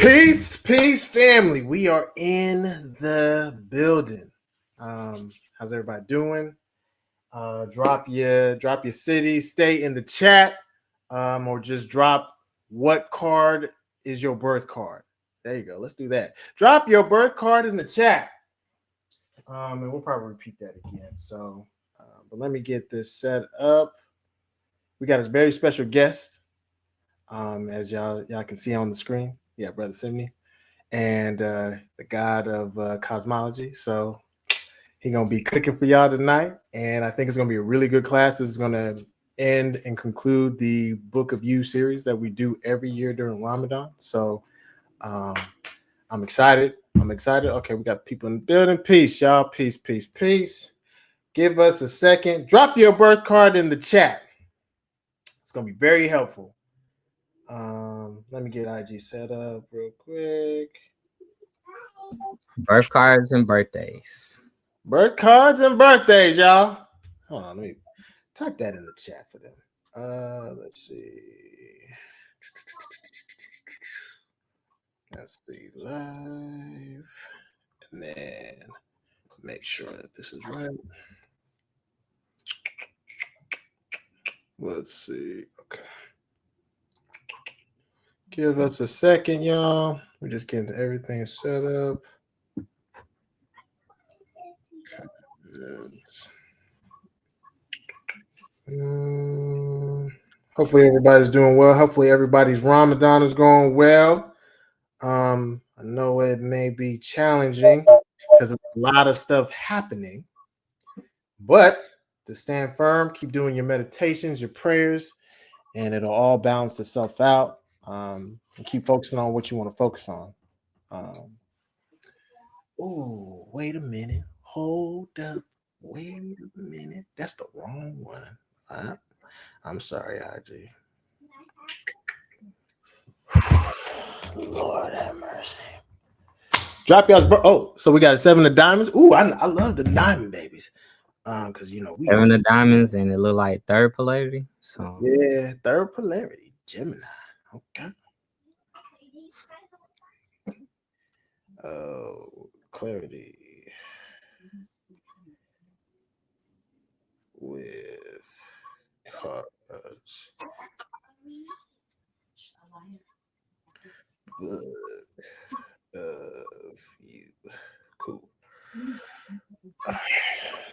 Peace, family. We are in the building. How's everybody doing? Drop your city, state in the chat, or just drop what card is your birth card. There you go. Let's do that. Drop your birth card in the chat. And we'll probably repeat that again. But let me get this set up. We got a very special guest, as y'all can see on the screen. Yeah, Brother Simney, and the god of cosmology. So he's gonna be cooking for y'all tonight, and I think it's gonna be a really good class. This is gonna end and conclude the Book of You series that we do every year during Ramadan. So I'm excited. Okay, we got people in the building. Peace, y'all. Peace. Give us a second. Drop your birth card in the chat. It's gonna be very helpful. Let me get IG set up real quick. Birth cards and birthdays. Birth cards and birthdays, y'all. Hold on, let me type that in the chat for them. Let's see. Let's see live, and then make sure that this is right. Let's see. Okay. Give us a second, y'all. We're just getting everything set up. Hopefully everybody's doing well. Hopefully everybody's Ramadan is going well. I know it may be challenging because there's a lot of stuff happening, but to stand firm, keep doing your meditations, your prayers, and it'll all balance itself out. And keep focusing on what you want to focus on. Oh, wait a minute. Hold up. Wait a minute. That's the wrong one. I'm sorry, IG. Lord have mercy. Drop y'all's. So we got a 7 of diamonds. Ooh, I love the diamond babies. Because we 7 of diamonds, and it look like third polarity. So yeah, third polarity, Gemini. Okay. Oh, clarity with cards. Book of you. Cool. I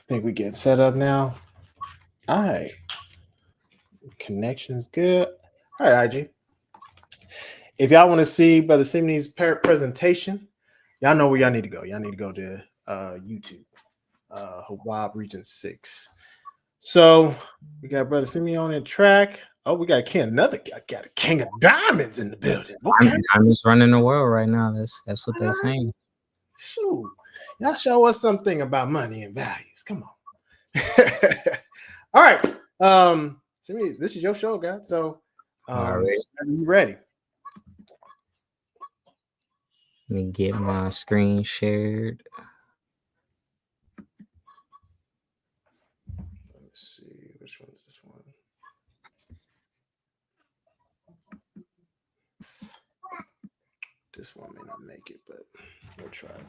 think we get set up now. All right. Connection is good. All right, IG. If y'all want to see Brother Simney's presentation, y'all know where y'all need to go. Y'all need to go to YouTube, Hawab Region 6. So we got Brother Simney on that track. Oh, we got got a king of diamonds in the building. Okay. Diamonds running the world right now. That's what they're saying. Shoot. Y'all show us something about money and values. Come on. All right. Simney, this is your show, guys. So are you ready? Let me get my screen shared. Let me see. Which one is this one? This one may not make it, but we'll try it.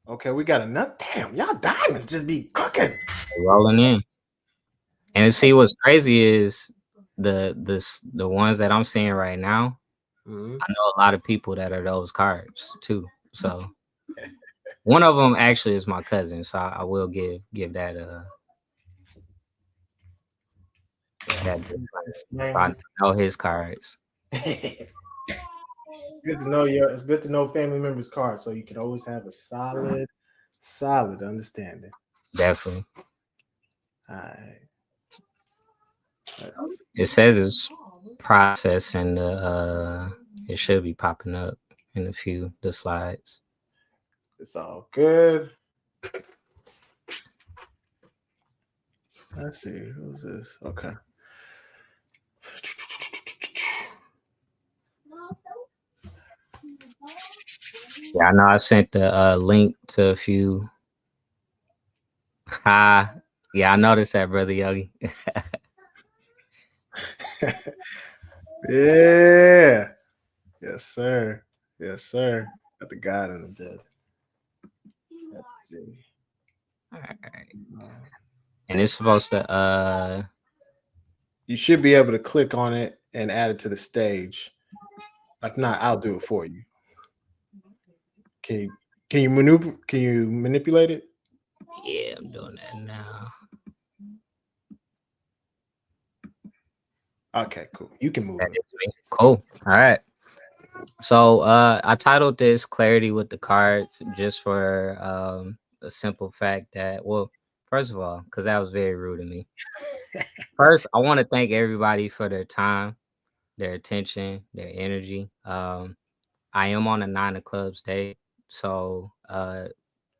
Okay, we got another. Damn, y'all diamonds just be cooking. Rolling in. And see what's crazy is the ones that I'm seeing right now. Mm-hmm. I know a lot of people that are those cards too. So one of them actually is my cousin. So I will give that if I know his cards. Good to know it's good to know family members' cards, so you can always have a solid understanding. Definitely. All right. It says it's processing it should be popping up in the slides. It's all good. Let's see, who's this? Okay. Yeah, I know I sent the link to a few. Yeah, I noticed that, brother Yogi. Yeah. Yes, sir. Yes, sir. Got the God in the bed. Let's see. All right. And it's supposed to You should be able to click on it and add it to the stage. If not, I'll do it for you. Can you can you manipulate it? yeah, I'm doing that now. Okay, cool. You can move That it. is me. Cool. All right. So I titled this Clarity with the Cards just for a simple fact that, well, first of all, because that was very rude of me. First, I want to thank everybody for their time, their attention, their energy. I am on a 9 of clubs day. So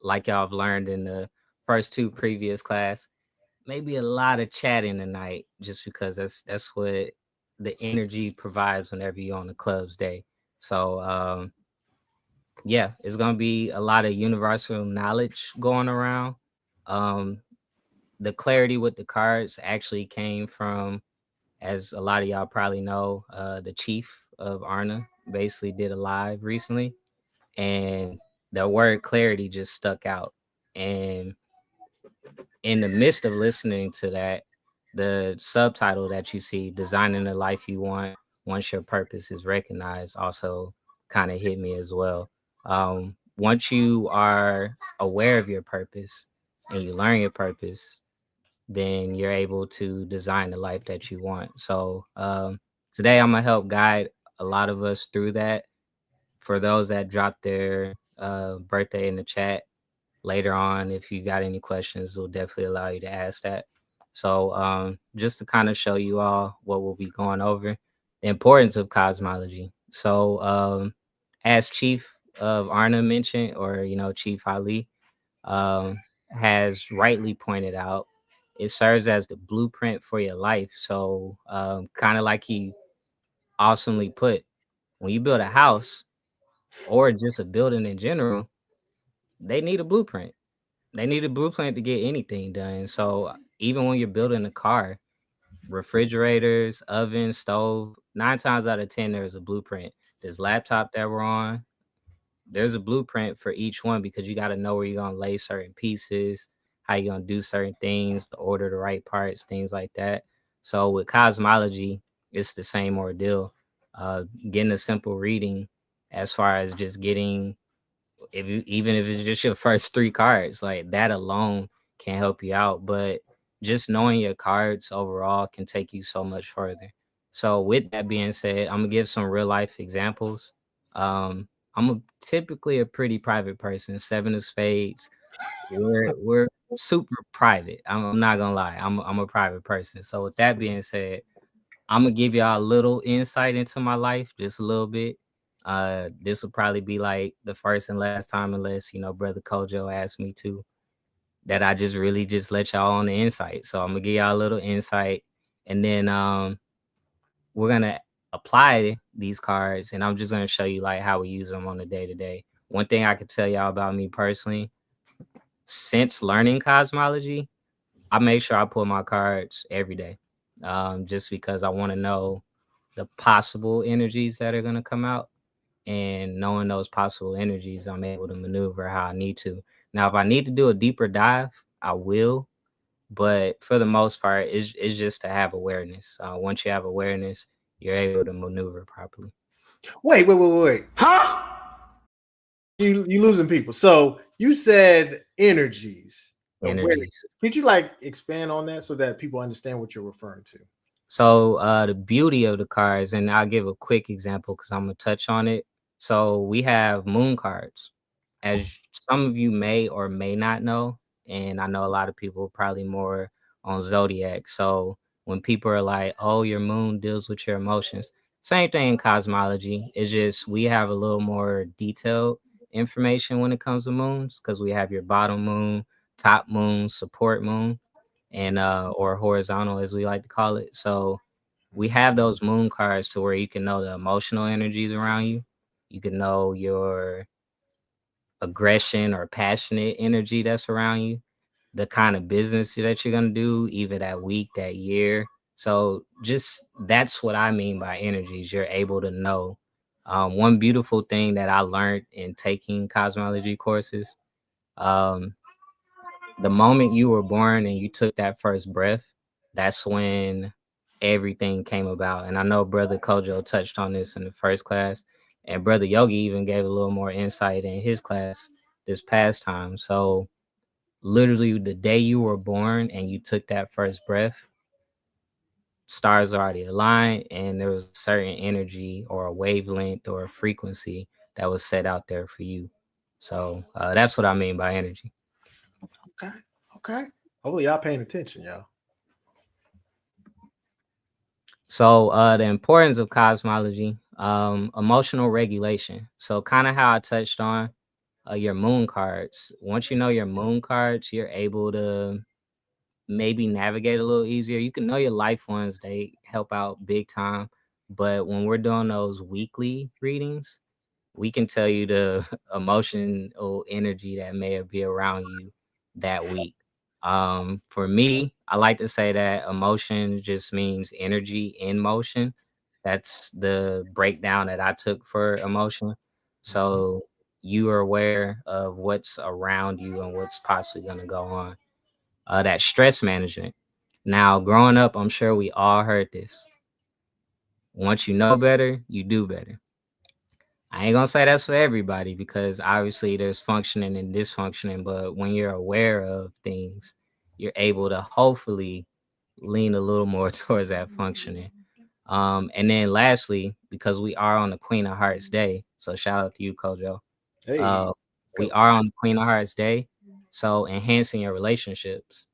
like y'all have learned in the first 2 previous class, maybe a lot of chatting tonight, just because that's what the energy provides whenever you're on the club's day. So yeah, it's gonna be a lot of universal knowledge going around. Um, the clarity with the cards actually came from, as a lot of y'all probably know, the chief of Arna basically did a live recently, and the word clarity just stuck out. And in the midst of listening to that, the subtitle that you see, Designing the Life You Want Once Your Purpose is Recognized, also kind of hit me as well. Once you are aware of your purpose and you learn your purpose, then you're able to design the life that you want. So today I'm gonna help guide a lot of us through that. For those that dropped their birthday in the chat, later on, if you got any questions, we'll definitely allow you to ask that. So just to kind of show you all what we'll be going over, the importance of cosmology. So as Chief of Arna mentioned, or Chief Ali has rightly pointed out, it serves as the blueprint for your life. So kind of like he awesomely put, when you build a house or just a building in general, they need a blueprint. They need a blueprint to get anything done. So even when you're building a car, refrigerators, oven, stove, 9 times out of 10, there's a blueprint. This laptop that we're on, there's a blueprint for each one, because you got to know where you're going to lay certain pieces, how you're going to do certain things, to order the right parts, things like that. So with cosmology, it's the same ordeal. Getting a simple reading, as far as just getting, even if it's just your first 3 cards, like that alone can help you out. But just knowing your cards overall can take you so much further. So with that being said, I'm gonna give some real life examples. Typically a pretty private person. 7 of spades. We're super private. I'm not gonna lie. I'm a private person. So with that being said, I'm gonna give y'all a little insight into my life, just a little bit. This will probably be like the first and last time, unless Brother Kojo asked me to, that I just really just let y'all on the insight. So I'm gonna give y'all a little insight, and then we're gonna apply these cards, and I'm just gonna show you like how we use them on a day-to-day. One thing I could tell y'all about me personally, since learning cosmology, I make sure I pull my cards every day, just because I want to know the possible energies that are going to come out, and knowing those possible energies, I'm able to maneuver how I need to. Now, if I need to do a deeper dive, I will, but for the most part, it's just to have awareness. Once you have awareness, you're able to maneuver properly. Wait. Huh? You losing people. So you said energies. Energies. Could you like expand on that so that people understand what you're referring to? So the beauty of the cards, and I'll give a quick example because I'm gonna touch on it. So we have moon cards, as some of you may or may not know, and I know a lot of people probably more on zodiac. So when people are like, "Oh, your moon deals with your emotions," same thing in cosmology. It's just we have a little more detailed information when it comes to moons, because we have your bottom moon, top moon, support moon, and or horizontal, as we like to call it. So we have those moon cards to where you can know the emotional energies around you. You can know your aggression or passionate energy that's around you. the kind of business that you're gonna do, either that week, that year. So just that's what I mean by energies. You're able to know. One beautiful thing that I learned in taking cosmology courses, um, the moment you were born and you took that first breath, that's when everything came about. And I know Brother Kojo touched on this in the first class, and Brother Yogi even gave a little more insight in his class this past time. So literally the day you were born and you took that first breath, stars already aligned, and there was a certain energy or a wavelength or a frequency that was set out there for you. So that's what I mean by energy. Okay. Hopefully y'all paying attention, y'all. So the importance of cosmology, emotional regulation. So kind of how I touched on your moon cards. Once you know your moon cards, you're able to maybe navigate a little easier. You can know your life ones, they help out big time. But when we're doing those weekly readings, we can tell you the emotional energy that may be around you that week. For me, I like to say that emotion just means energy in motion. That's the breakdown that I took for emotion. So you are aware of what's around you and what's possibly going to go on. That stress management. Now, growing up, I'm sure we all heard this. Once you know better, you do better. I ain't gonna say that's for everybody because obviously there's functioning and dysfunctioning, but when you're aware of things, you're able to hopefully lean a little more towards that functioning. And then lastly, because we are on the Queen of Hearts Day, so shout out to you, Kojo. Hey, We are on the Queen of Hearts Day, so enhancing your relationships.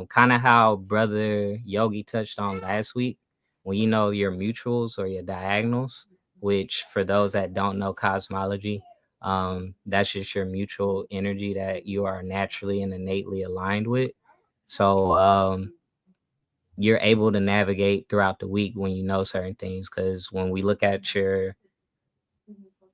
Kind of how Brother Yogi touched on last week, when you know your mutuals or your diagonals, which for those that don't know cosmology, that's just your mutual energy that you are naturally and innately aligned with. So you're able to navigate throughout the week when you know certain things. Because when we look at your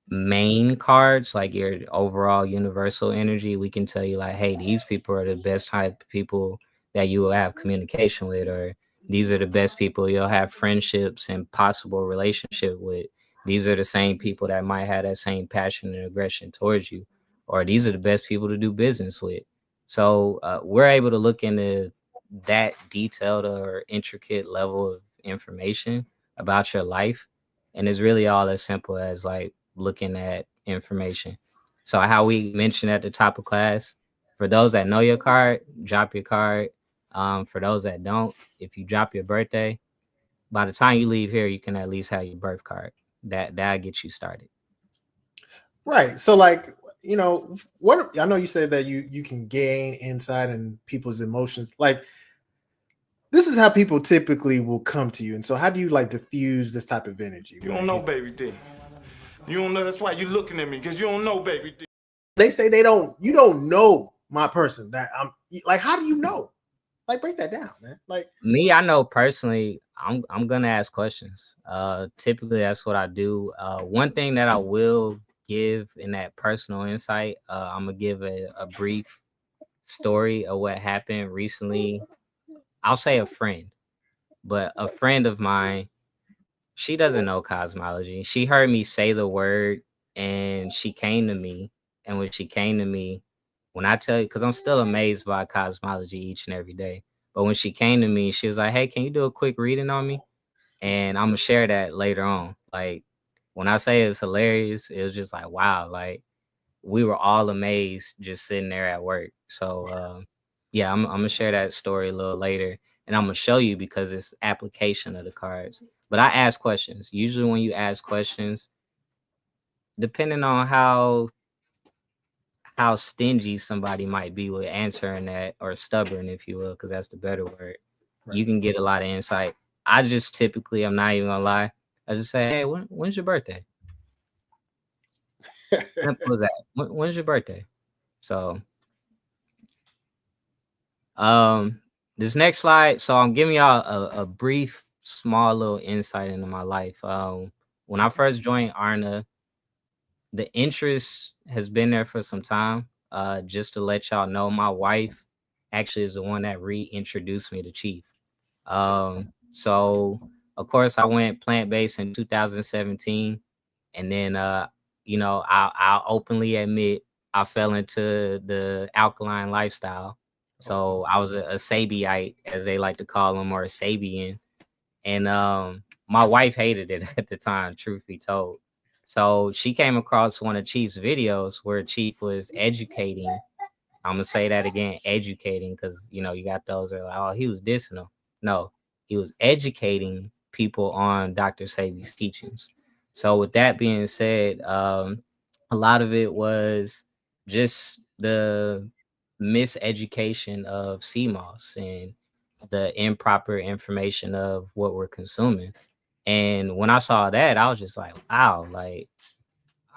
main cards, like your overall universal energy, we can tell you like, hey, these people are the best type of people that you will have communication with, or these are the best people you'll have friendships and possible relationship with. These are the same people that might have that same passion and aggression towards you, or these are the best people to do business with. So we're able to look into that detailed or intricate level of information about your life, and it's really all as simple as like looking at information. So how we mentioned at the top of class, for those that know your card, drop your card. For those that don't, if you drop your birthday, by the time you leave here, you can at least have your birth card. That'll get you started. Right. So like, what I know you said that you can gain insight in people's emotions. Like this is how people typically will come to you. And so how do you like diffuse this type of energy? You don't know, baby D. You don't know. That's why you're looking at me, because you don't know, baby D. They say you don't know my person. That I'm like, how do you know? Like break that down, man. Like me, I know personally, I'm gonna ask questions. Typically that's what I do. One thing that I will give in that personal insight, I'm gonna give a brief story of what happened recently. I'll say a friend, but a friend of mine, she doesn't know cosmology. She heard me say the word and she came to me. And when she came to me, when I tell you, because I'm still amazed by cosmology each and every day. But when she came to me, she was like, hey, can you do a quick reading on me? And I'm gonna share that later on. Like when I say it's hilarious, it was just like, wow, like we were all amazed just sitting there at work. So yeah, I'm gonna share that story a little later, and I'm gonna show you because it's application of the cards. But I ask questions. Usually, when you ask questions, depending on how stingy somebody might be with answering that, or stubborn, if you will, because that's the better word, right, you can get a lot of insight. I just typically, I'm not even gonna lie, I just say, hey, when's your birthday? Simple as that. When's your birthday? So this next slide, so I'm giving y'all a brief small little insight into my life. When I first joined Arna, the interest has been there for some time. Just to let y'all know, my wife actually is the one that reintroduced me to Chief. So of course I went plant-based in 2017, and then I'll openly admit I fell into the alkaline lifestyle. So I was a Sabiite, as they like to call them, or a Sabian. And my wife hated it at the time, truth be told. So she came across one of Chief's videos where Chief was educating. I'm gonna say that again, educating, because you got those that are like, oh, he was dissing them. No, he was educating people on Dr. Sabi's teachings. So with that being said, a lot of it was just the miseducation of CMOS and the improper information of what we're consuming. And when I saw that, I was just like, wow, like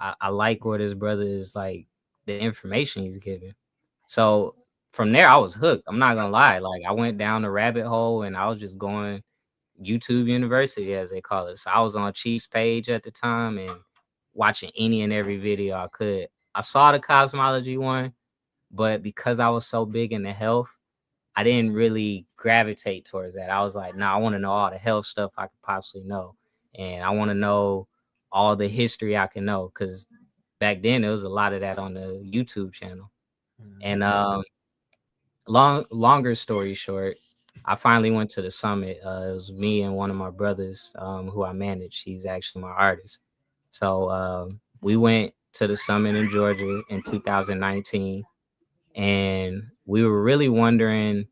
I like where this brother is, like the information he's giving. So from there, I was hooked. I'm not gonna lie. Like I went down the rabbit hole and I was just going YouTube University, as they call it. So I was on Chief's page at the time and watching any and every video I could. I saw the cosmology one, but because I was so big into health, I didn't really gravitate towards that. I was like, no, I want to know all the health stuff I could possibly know. And I want to know all the history I can know. Because back then, there was a lot of that on the YouTube channel. And longer story short, I finally went to the summit. It was me and one of my brothers who I managed. He's actually my artist. So we went to the summit in Georgia in 2019. And we were really wondering,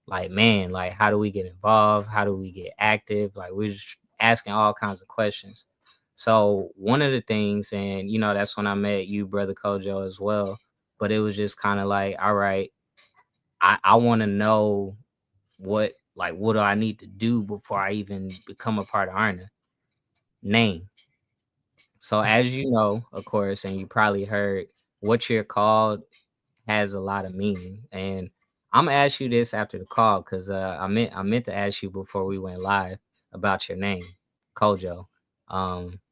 like, man, like, how do we get involved? How do we get active? Like, we're just asking all kinds of questions. So one of the things, and that's when I met you, Brother Kojo, as well. But it was just kind of like, all right, I want to know what do I need to do before I even become a part of ARNA? Name. So as you know, of course, and you probably heard, what you're called has a lot of meaning. And I'm gonna ask you this after the call, because I meant to ask you before we went live about your name, Kojo.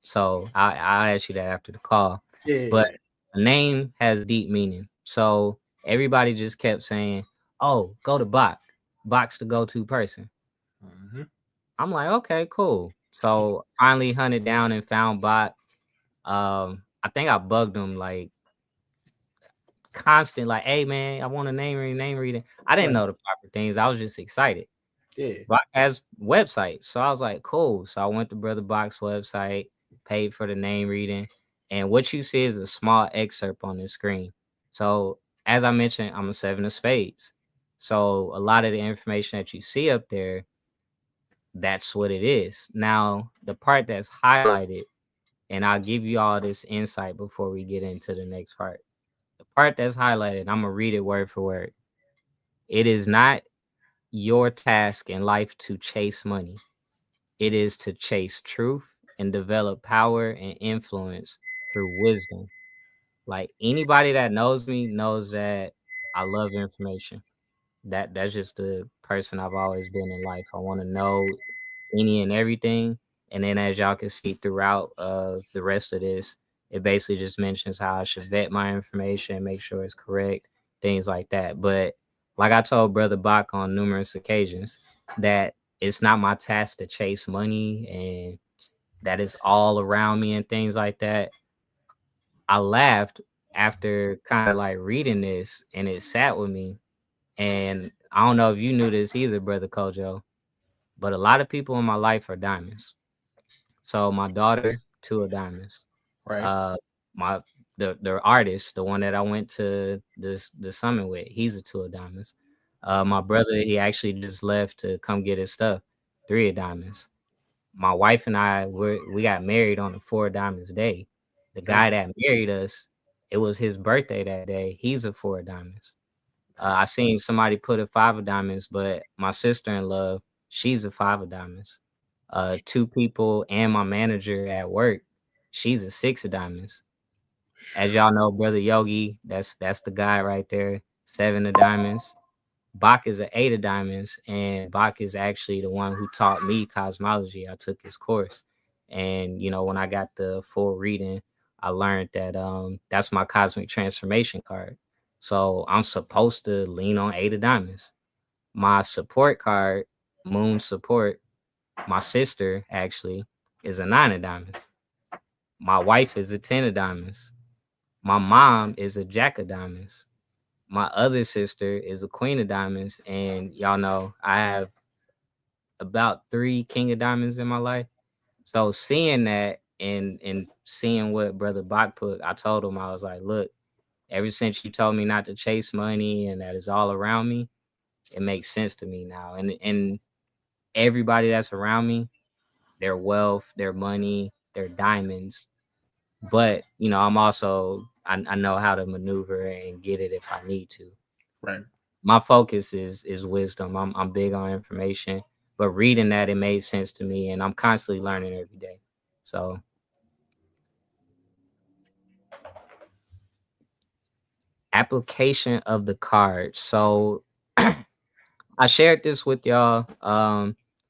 So I'll ask you that after the call. Yeah. But a name has deep meaning. So everybody just kept saying, "Oh, go to Box. Box the go-to person." I'm like, okay, cool. So finally hunted down and found Bot. I think I bugged him like constant, like, hey man, I want a name reading. I didn't know the proper things. I was just excited. Yeah. Bot has website. So I was like, cool. So I went to Brother Box website, paid for the name reading. And what you see is a small excerpt on the screen. So as I mentioned, I'm a 7 of spades. So a lot of the information that you see up there, that's what it is. Now, the part that's highlighted, and I'll give you all this insight before we get into the next part. The part that's highlighted, I'm going to read it word for word. It is not your task in life to chase money. It is to chase truth and develop power and influence through wisdom. Like anybody that knows me knows that I love information. That's just the person I've always been in life. I want to know any and everything. And then as y'all can see throughout the rest of this, it basically just mentions how I should vet my information, make sure it's correct, things like that. But like I told Brother Bach on numerous occasions, that it's not my task to chase money and that is all around me and things like that. I laughed after kind of like reading this, and it sat with me. And I don't know if you knew this either, Brother Kojo, but a lot of people in my life are diamonds. So my daughter, 2 of diamonds. Right. The artist, the one that I went to the summit with, he's a 2 of diamonds. My brother, he actually just left to come get his stuff, 3 of diamonds. My wife and I we got married on the 4 of diamonds day. The guy that married us, it was his birthday that day. He's a 4 of diamonds. I seen somebody put a 5 of diamonds, but my sister-in-law, she's a 5 of diamonds. 2 people and my manager at work, she's a 6 of diamonds. As y'all know, Brother Yogi, that's the guy right there, 7 of diamonds. Bach is an 8 of diamonds, and Bach is actually the one who taught me cosmology. I took his course, and when I got the full reading, I learned that that's my cosmic transformation card. So I'm supposed to lean on 8 of diamonds. My support card, Moon Support, my sister actually is a 9 of diamonds. My wife is a 10 of diamonds. My mom is a Jack of diamonds. My other sister is a Queen of diamonds. And y'all know I have about 3 King of diamonds in my life. So seeing that and seeing what Brother Bach put, I told him, I was like, look, ever since you told me not to chase money and that is all around me, it makes sense to me now. And everybody that's around me, their wealth, their money, their diamonds. But I'm also I know how to maneuver and get it if I need to. Right. My focus is wisdom. I'm big on information, but reading that, it made sense to me, and I'm constantly learning every day. So application of the card. So I shared this with y'all.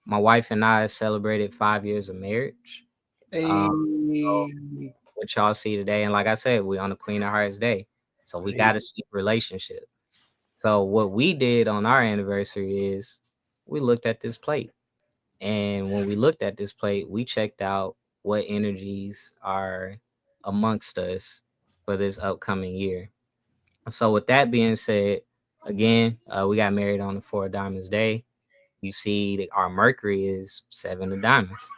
My wife and I celebrated 5 years of marriage. Hey. So what y'all see today, and like I said, we on the Queen of Hearts Day, so we got to speak relationship. So what we did on our anniversary is we looked at this plate, and when we looked at this plate, we checked out what energies are amongst us for this upcoming year. So with that being said, again, we got married on the 4 of Diamonds Day. You see that our Mercury is 7 of Diamonds.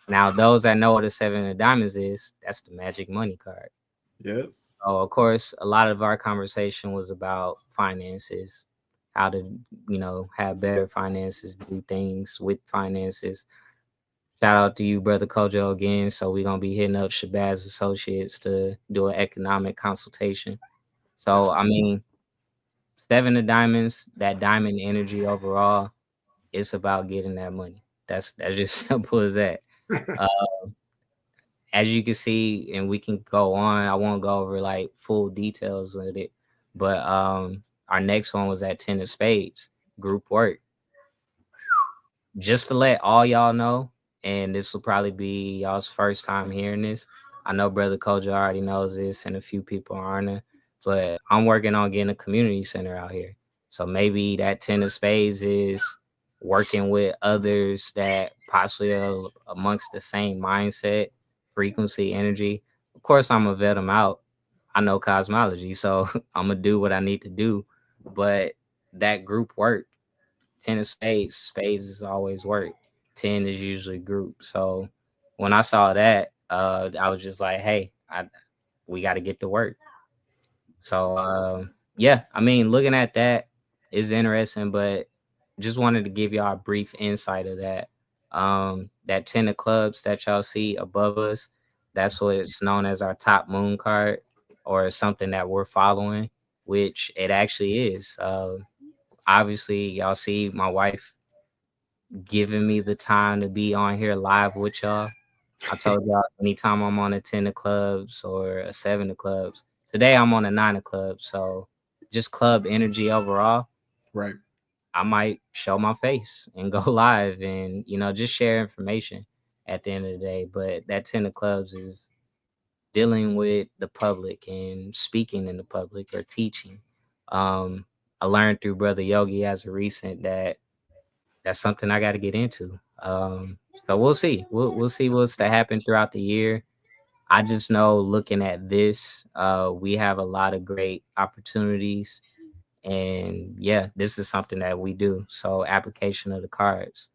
Now, those that know what a 7 of Diamonds is, that's the magic money card. Yep. So, of course, a lot of our conversation was about finances, how to, have better finances, do things with finances. Shout out to you, Brother Kojo, again. So we're going to be hitting up Shabazz Associates to do an economic consultation. So, I mean, 7 of Diamonds, that diamond energy overall, it's about getting that money. That's just simple as that. As you can see, and we can go on, I won't go over like full details with it, but our next one was at 10 of Spades, group work. Just to let all y'all know, and this will probably be y'all's first time hearing this. I know Brother Kojo already knows this, and a few people aren't, but I'm working on getting a community center out here. So maybe that 10 of Spades is working with others that possibly are amongst the same mindset, frequency, energy. Of course, I'm gonna vet them out. I know cosmology, so I'm gonna do what I need to do. But that group work, 10 of spades is always work. 10 is usually group. So when I saw that, I was just like, hey, we got to get to work. So yeah, I mean, looking at that is interesting, but just wanted to give y'all a brief insight of that. That 10 of clubs that y'all see above us, that's what it's known as our top moon card, or something that we're following, which it actually is. Obviously, y'all see my wife giving me the time to be on here live with y'all. I told y'all anytime I'm on a 10 of clubs or a 7 of clubs. Today I'm on a 9 of clubs. So just club energy overall. Right. I might show my face and go live and, just share information at the end of the day. But that 10 of clubs is dealing with the public and speaking in the public or teaching. I learned through Brother Yogi as a recent that's something I got to get into. So we'll see. We'll see what's to happen throughout the year. I just know looking at this, we have a lot of great opportunities. And yeah, this is something that we do. So application of the cards.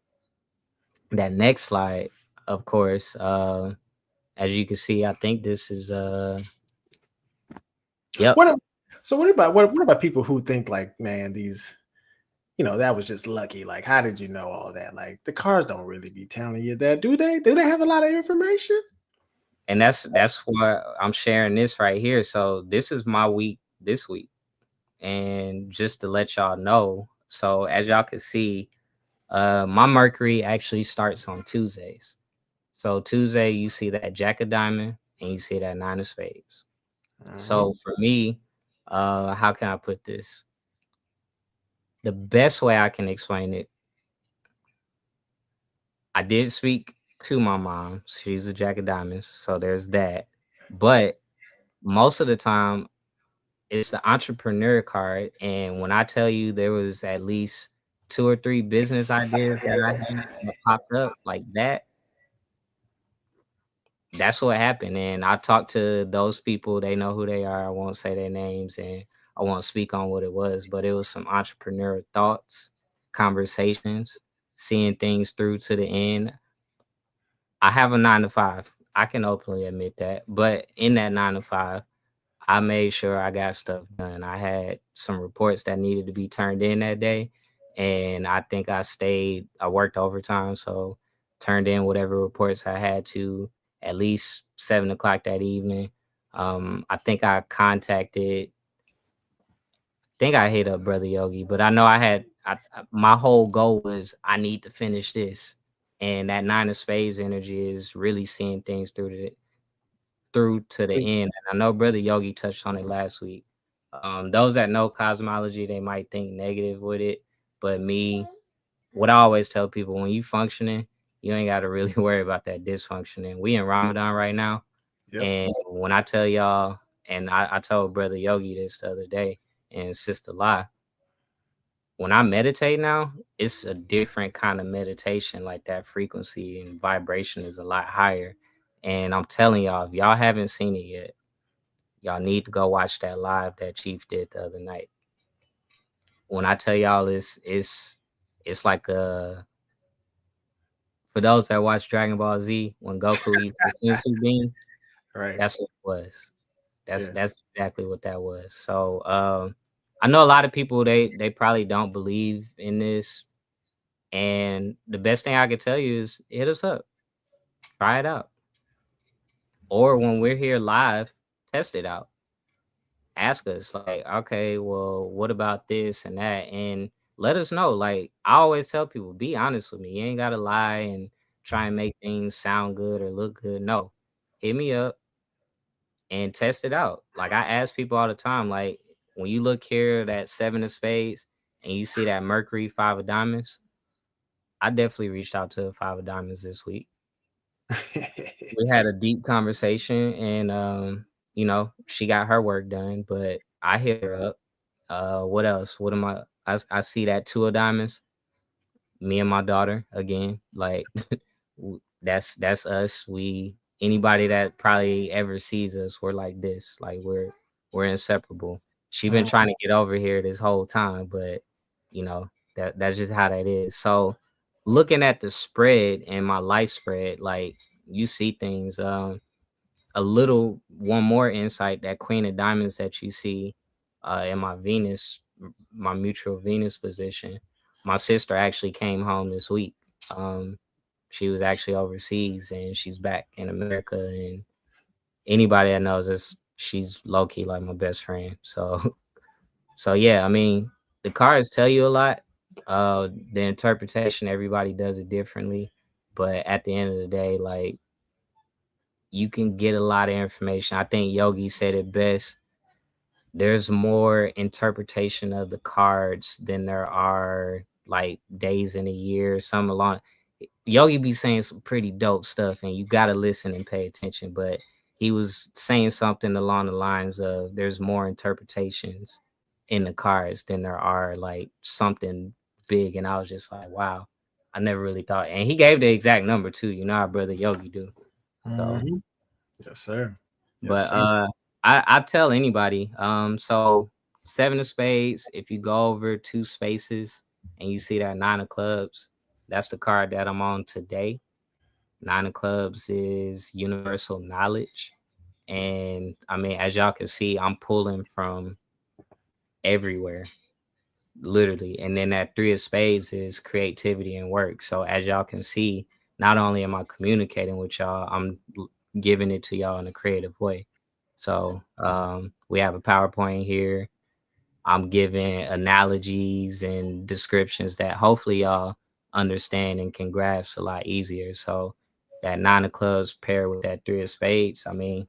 That next slide, of course, as you can see, I think this is yep. What about people who think like, man, these, that was just lucky. Like, how did you know all that? Like, the cards don't really be telling you that, do they? Do they have a lot of information? And that's why I'm sharing this right here. So this is my week this week. And just to let y'all know, so as y'all can see, my Mercury actually starts on Tuesdays. So Tuesday, you see that Jack of Diamond and you see that 9 of Spades. So for me, how can I put this? The best way I can explain it, I did speak to my mom. She's a Jack of Diamonds, so there's that. But most of the time, it's the entrepreneur card, and when I tell you there was at least 2 or 3 business ideas that I had that popped up like that, that's what happened. And I talked to those people, they know who they are. I won't say their names and I won't speak on what it was, but it was some entrepreneur thoughts, conversations, seeing things through to the end. I have a 9 to 5. I can openly admit that. But in that 9 to 5, I made sure I got stuff done. I had some reports that needed to be turned in that day. And I think I worked overtime. So turned in whatever reports I had to at least 7 o'clock that evening. I think I hit up Brother Yogi, but I know my whole goal was I need to finish this. And that 9 of spades energy is really seeing things through to the end. And I know Brother Yogi touched on it last week. Those that know cosmology, they might think negative with it, but what I always tell people, when you functioning, you ain't got to really worry about that dysfunctioning. We in Ramadan right now. Yep. And when I tell y'all, and I told Brother Yogi this the other day and Sister La, when I meditate now, it's a different kind of meditation. Like that frequency and vibration is a lot higher. And I'm telling y'all, if y'all haven't seen it yet, y'all need to go watch that live that Chief did the other night. When I tell y'all it's like for those that watch Dragon Ball Z, when Goku eats the sensu bean, right? That's what it was. That's exactly what that was. So I know a lot of people they probably don't believe in this, and the best thing I could tell you is hit us up, try it out, or when we're here live, test it out. Ask us like, okay, well, what about this and that, and let us know. Like I always tell people, be honest with me. You ain't gotta lie and try and make things sound good or look good. No, hit me up and test it out. Like I ask people all the time, like when you look here, that 7 of spades, and you see that Mercury 5 of diamonds, I definitely reached out to a 5 of diamonds this week. We had a deep conversation, and she got her work done, but I hit her up. What else? What am I see that 2 of diamonds, me and my daughter again. Like that's us. Anybody that probably ever sees us, we're like this. Like we're inseparable. She been trying to get over here this whole time, but that's just how that is. So looking at the spread and my life spread, like you see things. One more insight, that Queen of Diamonds that you see in my Venus, my mutual Venus position. My sister actually came home this week. She was actually overseas and she's back in America. And anybody that knows this, she's low key like my best friend. So yeah, I mean, the cards tell you a lot. The interpretation, everybody does it differently. But at the end of the day, like, you can get a lot of information. I think Yogi said it best. There's more interpretation of the cards than there are like days in a year. Some along Yogi be saying some pretty dope stuff, and you gotta listen and pay attention. But he was saying something along the lines of there's more interpretations in the cards than there are like something big. And I was just like, wow, I never really thought. And he gave the exact number too. You know how Brother Yogi do. So yes, sir. But I tell anybody, so 7 of spades, if you go over 2 spaces and you see that 9 of clubs, that's the card that I'm on today. 9 of clubs is universal knowledge. And I mean, as y'all can see, I'm pulling from everywhere, literally. And then that 3 of spades is creativity and work. So as y'all can see, not only am I communicating with y'all, I'm giving it to y'all in a creative way. So we have a PowerPoint here. I'm giving analogies and descriptions that hopefully y'all understand and can grasp a lot easier. So that 9 of clubs paired with that 3 of spades, I mean,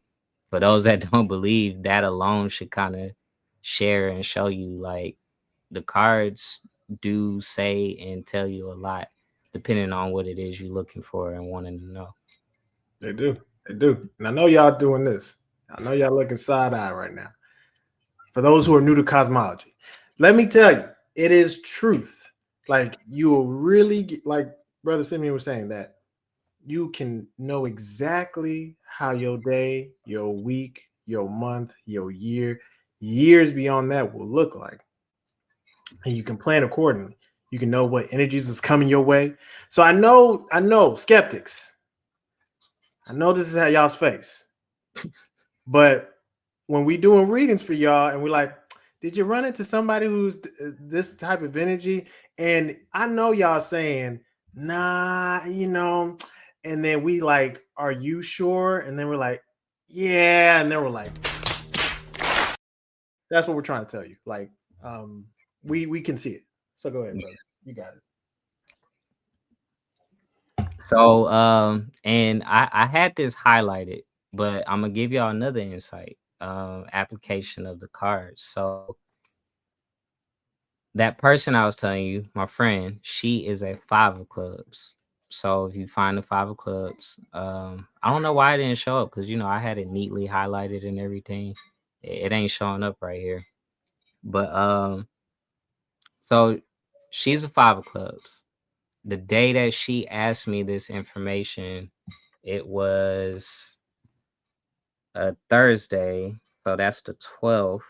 for those that don't believe, that alone should kind of share and show you like the cards do say and tell you a lot depending on what it is you're looking for and wanting to know. They do. And I know y'all doing this. I know y'all looking side-eye right now. For those who are new to cosmology, let me tell you, it is truth. Like you will really get, like Brother Simeon was saying, that you can know exactly how your day, your week, your month, your year, years beyond that will look like. And you can plan accordingly. You can know what energies is coming your way. So I know, skeptics. I know this is how y'all's face. But when we doing readings for y'all and we're like, did you run into somebody who's this type of energy? And I know y'all saying, nah, and then we like, are you sure? And then we're like, yeah. And then we're like, that's what we're trying to tell you. Like, we can see it. So go ahead, brother. You got it. So and I had this highlighted, but I'm gonna give y'all another insight. Application of the cards. So that person I was telling you, my friend, she is a 5 of clubs. So if you find the 5 of clubs, I don't know why it didn't show up, because I had it neatly highlighted and everything. It ain't showing up right here. But so she's a 5 of clubs. The day that she asked me this information, it was a Thursday, so that's the 12th.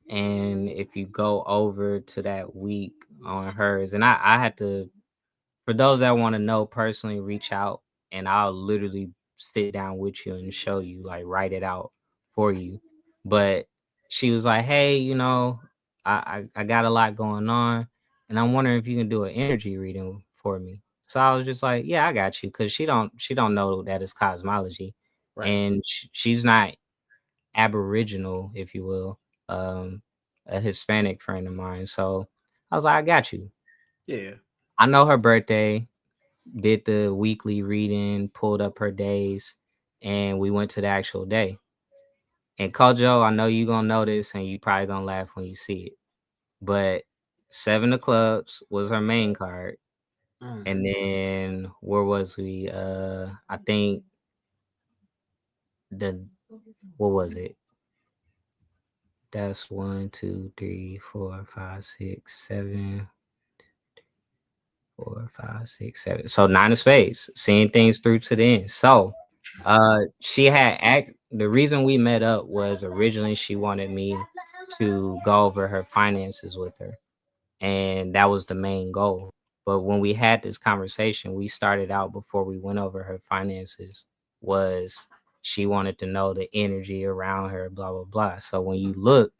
And if you go over to that week on hers, and I had to, for those that want to know personally, reach out and I'll literally sit down with you and show you, like write it out for you. But she was like, hey, I got a lot going on and I'm wondering if you can do an energy reading for me. So I was just like, yeah, I got you. Cause she don't know that it's cosmology. Right. And she's not Aboriginal, if you will, a Hispanic friend of mine. So I was like, I got you. Yeah. I know her birthday, did the weekly reading, pulled up her days, and we went to the actual day. And Kojo, I know you're going to know this and you probably going to laugh when you see it. But 7 of clubs was her main card. And then where was we? I think what was it? That's 1, 2, 3, 4, 5, 6, 7, 4, 5, 6, 7. So 9 of spades, seeing things through to the end. So she had the reason we met up was originally she wanted me to go over her finances with her. And that was the main goal. But when we had this conversation, we started out before we went over her finances was she wanted to know the energy around her, blah, blah, blah. So when you look,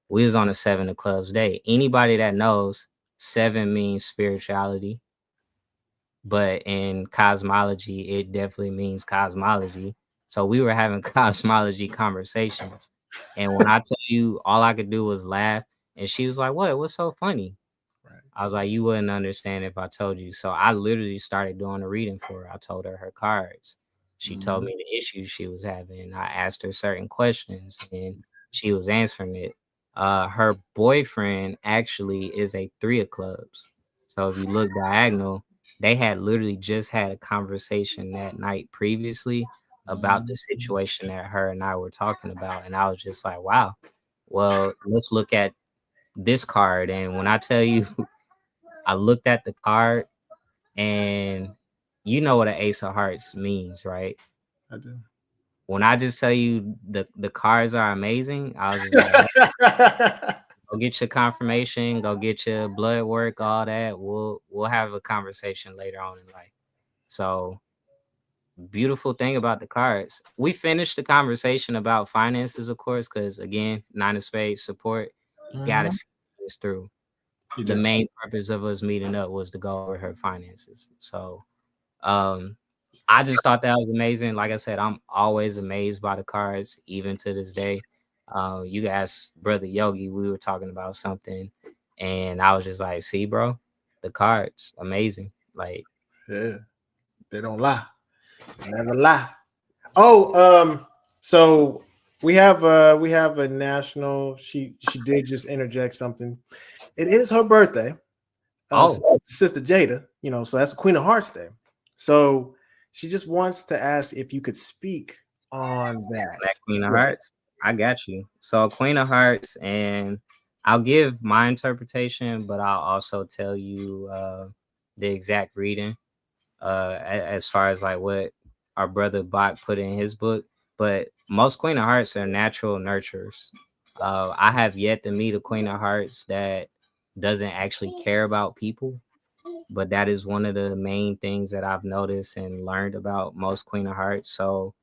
we was on a 7 of clubs day. Anybody that knows 7 means spirituality, but in cosmology, it definitely means cosmology. So we were having cosmology conversations. And when I tell you, all I could do was laugh. And she was like, what's so funny? Right. I was like, you wouldn't understand if I told you. So I literally started doing a reading for her. I told her cards. She told me the issues she was having. I asked her certain questions and she was answering it. Her boyfriend actually is a 3 of clubs. So if you look diagonal, they had literally just had a conversation that night previously about the situation that her and I were talking about. And I was just like, wow, well, let's look at this card. And when I tell you, I looked at the card and you know what an Ace of Hearts means, right? I do. When I just tell you the cards are amazing, I was just like, go get your confirmation, go get your blood work, all that. We'll have a conversation later on in life. So beautiful thing about the cards. We finished the conversation about finances, of course, because again, 9 of spades support. You gotta see this through. The main purpose of us meeting up was to go over her finances. So I just thought that was amazing. Like I said, I'm always amazed by the cards, even to this day. You guys, Brother Yogi, we were talking about something, and I was just like, see, bro, the cards, amazing. Like, yeah, they don't lie. They never lie. Oh, so we have a national. She did just interject something. It is her birthday. Sister Jada, so that's the Queen of Hearts Day. So she just wants to ask if you could speak on that. Queen of Hearts. I got you. So Queen of Hearts, and I'll give my interpretation, but I'll also tell you the exact reading as far as like what our brother Bach put in his book. But most Queen of Hearts are natural nurturers. I have yet to meet a Queen of Hearts that doesn't actually care about people, but that is one of the main things that I've noticed and learned about most Queen of Hearts. So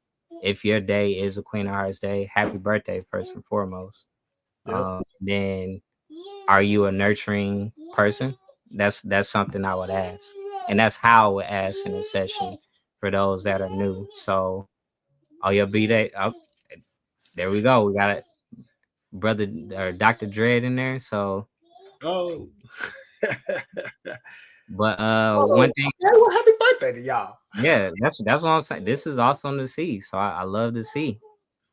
if your day is a Queen of Hearts day, happy birthday first and foremost. Yep. Then are you a nurturing person? That's something I would ask. And that's how I would ask in a session for those that are new. So oh, your B day. Oh, there we go. We got it, brother or Dr. Dread in there. So Oh. but Oh, one thing, okay, well, happy birthday to y'all. yeah, that's what I'm saying. This is awesome to see. So I love to see.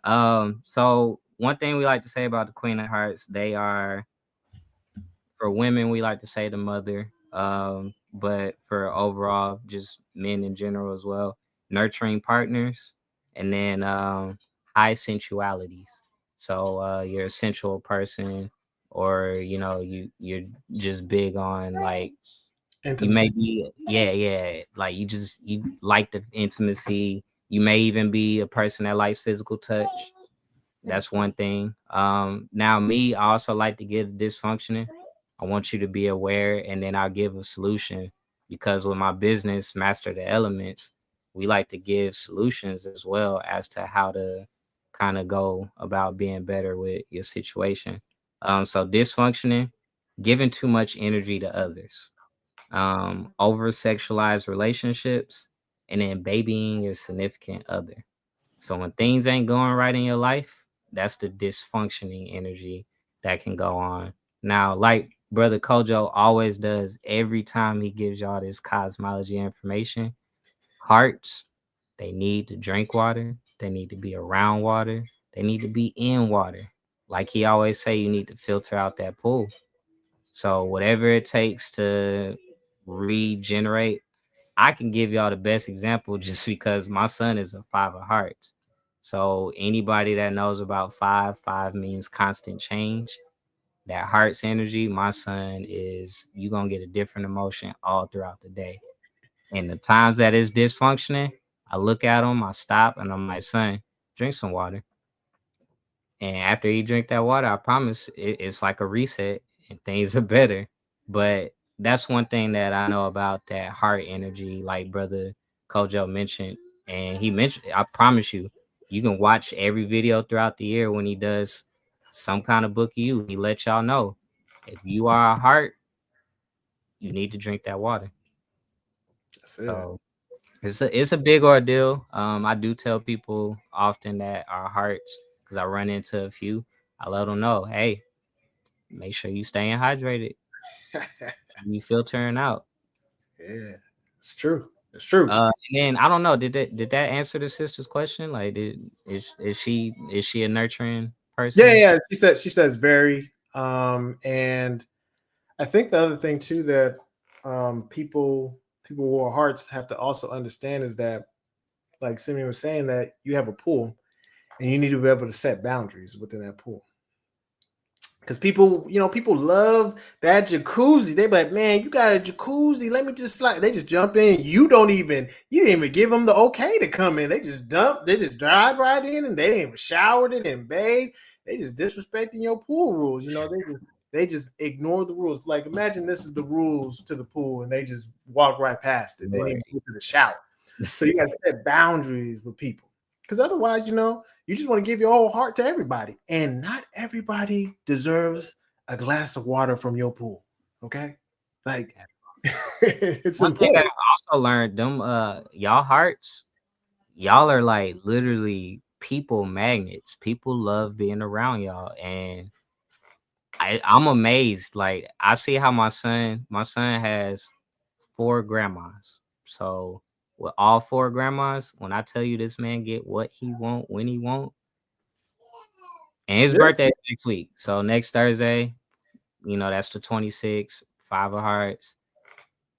So one thing we like to say about the Queen of Hearts, they are, for women, we like to say the mother. But for overall, just men in general as well, nurturing partners, and then high sensualities. So you're a sensual person, or you're just big on like you may Intimacy. be, yeah, like you like the intimacy. You may even be a person that likes physical touch. That's one thing. Now me, I also like to give dysfunctioning. I want you to be aware, and then I'll give a solution, because with my business, Master the Elements, we like to give solutions as well as to how to kind of go about being better with your situation. So dysfunctioning, giving too much energy to others, over sexualized relationships, and then babying your significant other. So when things ain't going right in your life, that's the dysfunctioning energy that can go on. Now, like Brother Kojo always does every time he gives y'all this cosmology information, hearts, they need to drink water, they need to be around water, they need to be in water. Like he always say, you need to filter out that pool. So whatever it takes to regenerate, I can give y'all the best example just because my son is a 5 of hearts. So anybody that knows about five means constant change. That heart's energy, my son is, you gonna get a different emotion all throughout the day. And the times that is dysfunctioning, I look at him, I stop, and I'm like, son, drink some water. And after you drink that water, I promise it's like a reset and things are better. But that's one thing that I know about that heart energy, like Brother Kojo mentioned. And he mentioned, I promise you, you can watch every video throughout the year when he does some kind of book of you. He lets y'all know if you are a heart, you need to drink that water. That's it. So it's a big ordeal. I do tell people often that our hearts, because I run into a few, I let them know, hey, make sure you staying hydrated. You filtering out. Yeah, it's true. It's true. And then I don't know, did that answer the sister's question? Like, is she a nurturing Yeah, person? yeah. She says very. And I think the other thing too that people who are hearts have to also understand is that, like Simeon was saying, that you have a pool and you need to be able to set boundaries within that pool. Because people love that jacuzzi. They be like, man, you got a jacuzzi. Let me just slide. They just jump in. You didn't even give them the okay to come in. They just drive right in and they didn't even shower, they didn't bathe. They just disrespecting your pool rules. They just ignore the rules. Like imagine this is the rules to the pool and they just walk right past it. They didn't even Right. go to the shower. So you got to set boundaries with people. Because otherwise, you just want to give your whole heart to everybody. And not everybody deserves a glass of water from your pool. Okay? Like, it's One thing I important. also learned, them y'all hearts, y'all are like literally people magnets. People love being around y'all. And I'm amazed. Like I see how my son has 4 grandmas. So with all 4 grandmas, when I tell you this man get what he want when he want, and his Yeah. birthday is next week. So next Thursday, that's the 26th, 5 of hearts.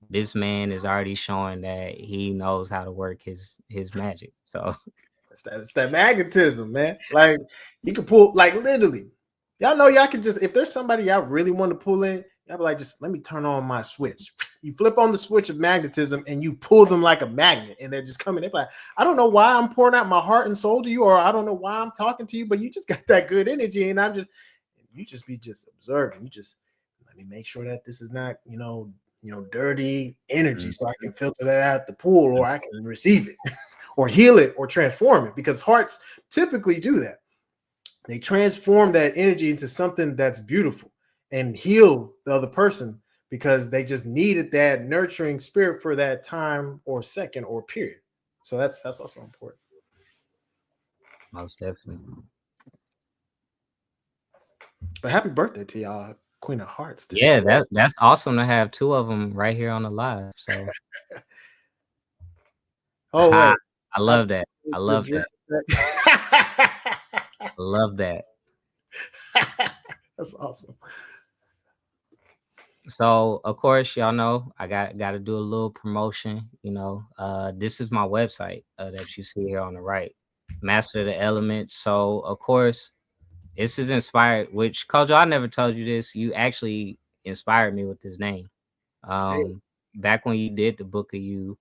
This man is already showing that he knows how to work his magic. So It's that magnetism, man. Like you can pull, like literally. Y'all know y'all can just, if there's somebody y'all really want to pull in, y'all be like, just let me turn on my switch. You flip on the switch of magnetism and you pull them like a magnet, and they're just coming. They're like, I don't know why I'm pouring out my heart and soul to you, or I don't know why I'm talking to you, but you just got that good energy, and you just be just observing. You just let me make sure that this is not, dirty energy, so I can filter that out the pool, or I can receive it, or heal it, or transform it, because hearts typically do that. They transform that energy into something that's beautiful and heal the other person because they just needed that nurturing spirit for that time or second or period. So that's also important. Most definitely. But happy birthday to y'all, Queen of Hearts. Today. Yeah, that's awesome to have two of them right here on the live. So wait. I love that. I love that. I love that. That's awesome. So of course, y'all know I got to do a little promotion. This is my website that you see here on the right, Master the Elements. So of course, this is inspired. Which, Kojo, I never told you this. You actually inspired me with this name. Back when you did the Book of You,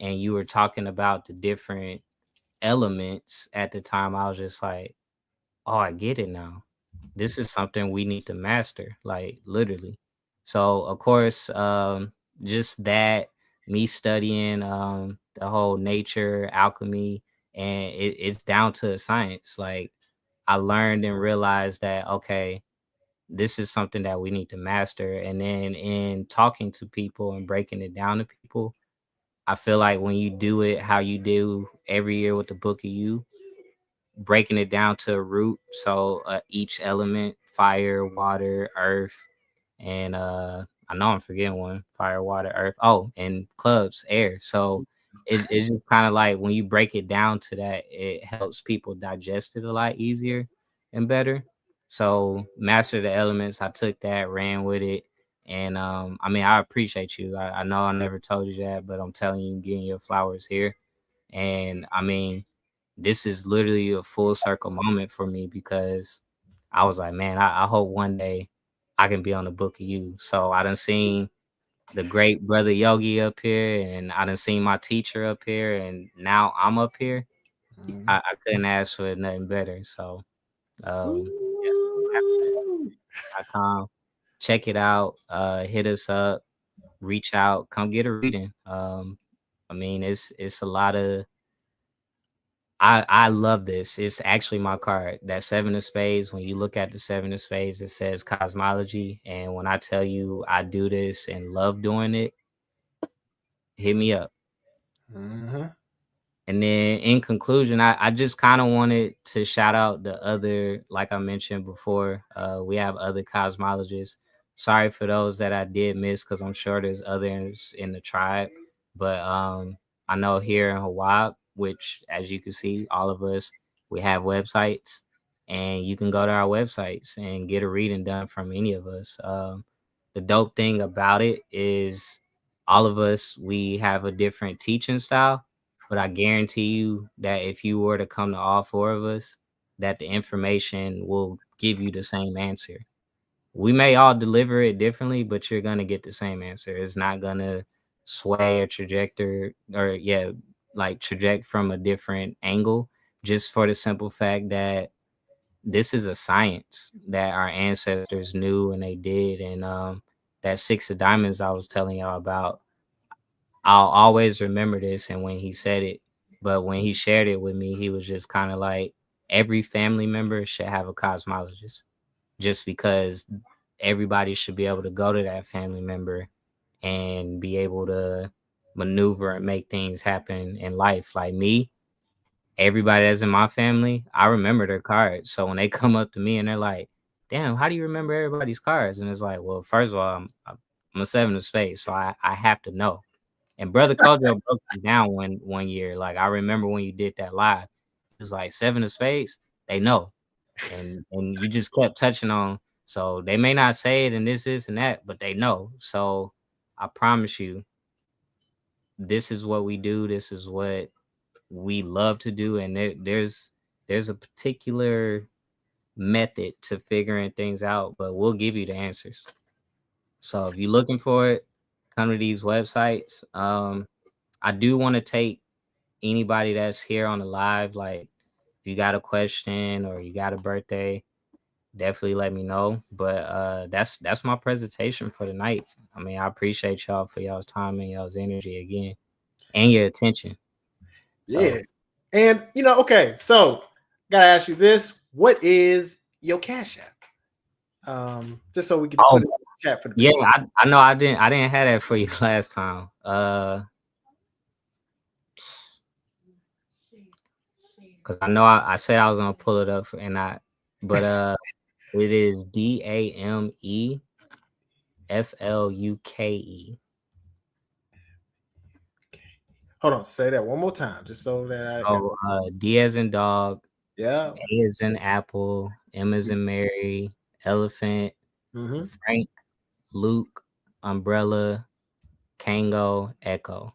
and you were talking about the different elements at the time, I was just like, oh, I get it now. This is something we need to master, like literally. So of course, just that, me studying the whole nature, alchemy, and it's down to science. Like I learned and realized that, okay, this is something that we need to master. And then in talking to people and breaking it down to people, I feel like when you do it how you do every year with the Book of You, breaking it down to a root. So each element, fire, water, earth, and I know I'm forgetting one, fire, water, earth. Oh, and clubs, air. So it's just kind of like when you break it down to that, it helps people digest it a lot easier and better. So master the elements, I took that, ran with it. And I appreciate you. I know I never told you that, but I'm telling you, getting your flowers here. And this is literally a full circle moment for me, because I was like, man, I hope one day I can be on the Book of You. So I done seen the great brother Yogi up here, and I done seen my teacher up here, and now I'm up here. Mm-hmm. I couldn't ask for nothing better. So check it out, hit us up, reach out, come get a reading. It's a lot of, I love this. It's actually my card. That Seven of Spades. When you look at the Seven of Spades, it says cosmology. And when I tell you I do this and love doing it, hit me up. Mm-hmm. And then in conclusion, I just kind of wanted to shout out the other, like I mentioned before, we have other cosmologists. Sorry for those that I did miss, because I'm sure there's others in the tribe. But I know here in Hawaii, which as you can see, all of us, we have websites, and you can go to our websites and get a reading done from any of us. The dope thing about it is all of us, we have a different teaching style. But I guarantee you that if you were to come to all four of us, that the information will give you the same answer. We may all deliver it differently, but you're gonna get the same answer. It's not gonna sway or traject from a different angle, just for the simple fact that this is a science that our ancestors knew and they did. And that Six of Diamonds I was telling y'all about, I'll always remember this. And when he said it, but when he shared it with me, he was just kind of like, every family member should have a cosmologist, just because everybody should be able to go to that family member and be able to maneuver and make things happen in life. Like me, everybody that's in my family, I remember their cards. So when they come up to me and they're like, damn, how do you remember everybody's cards? And it's like, well, first of all, I'm a Seven of Spades, so I have to know. And Brother Kojo broke it down one year. Like, I remember when you did that live, it was like Seven of Spades, they know. And you just kept touching on, so they may not say it and this and that, but they know. So I promise you, this is what we do. This is what we love to do, and there's a particular method to figuring things out, but we'll give you the answers. So if you're looking for it, come to these websites. I do want to take anybody that's here on the live. Like, if you got a question or you got a birthday, definitely let me know. But that's my presentation for the night. I mean, I appreciate y'all for y'all's time and y'all's energy again, and your attention. Yeah. And okay, so gotta ask you this: what is your Cash App? Just so we can put it in the chat for the people. Yeah, I know I didn't have that for you last time. Because I know I said I was gonna pull it up but it is DAMEFLUKE. Hold on, say that one more time, just so that D as in dog, yeah, A as in apple, M as in Mary, elephant, Frank, Luke, umbrella, Kango, Echo.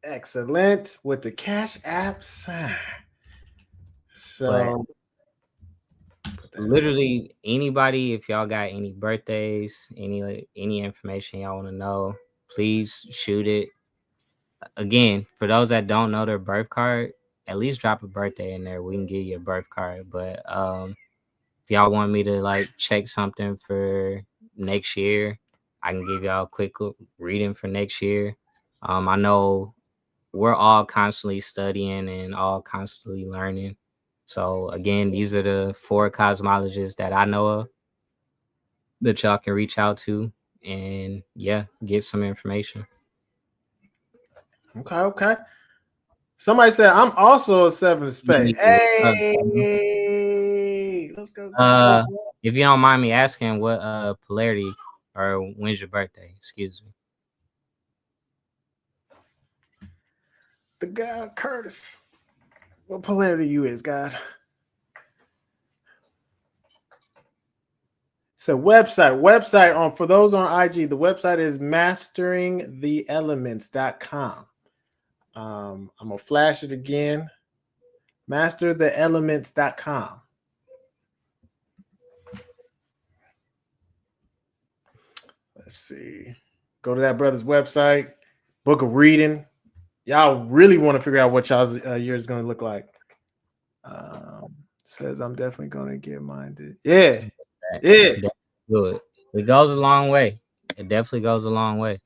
Excellent with the Cash App sign. So literally anybody, if y'all got any birthdays, any information y'all want to know, please shoot it. Again, for those that don't know their birth card, at least drop a birthday in there. We can give you a birth card. But if y'all want me to like check something for next year, I can give y'all a quick reading for next year. I know we're all constantly studying and all constantly learning. So again, these are the 4 cosmologists that I know of that y'all can reach out to and get some information. Okay. Somebody said I'm also a 7 of spades. Hey, let's go. If you don't mind me asking, what polarity or when's your birthday? Excuse me. The guy Curtis. What polarity you is, God? So website on for those on IG, the website is masteringtheelements.com. I'm gonna flash it again. Mastertheelements.com. Let's see. Go to that brother's website, book a reading. Y'all really want to figure out what y'all's year is going to look like. Says I'm definitely going to get mine. Yeah. Good. It goes a long way. It definitely goes a long way.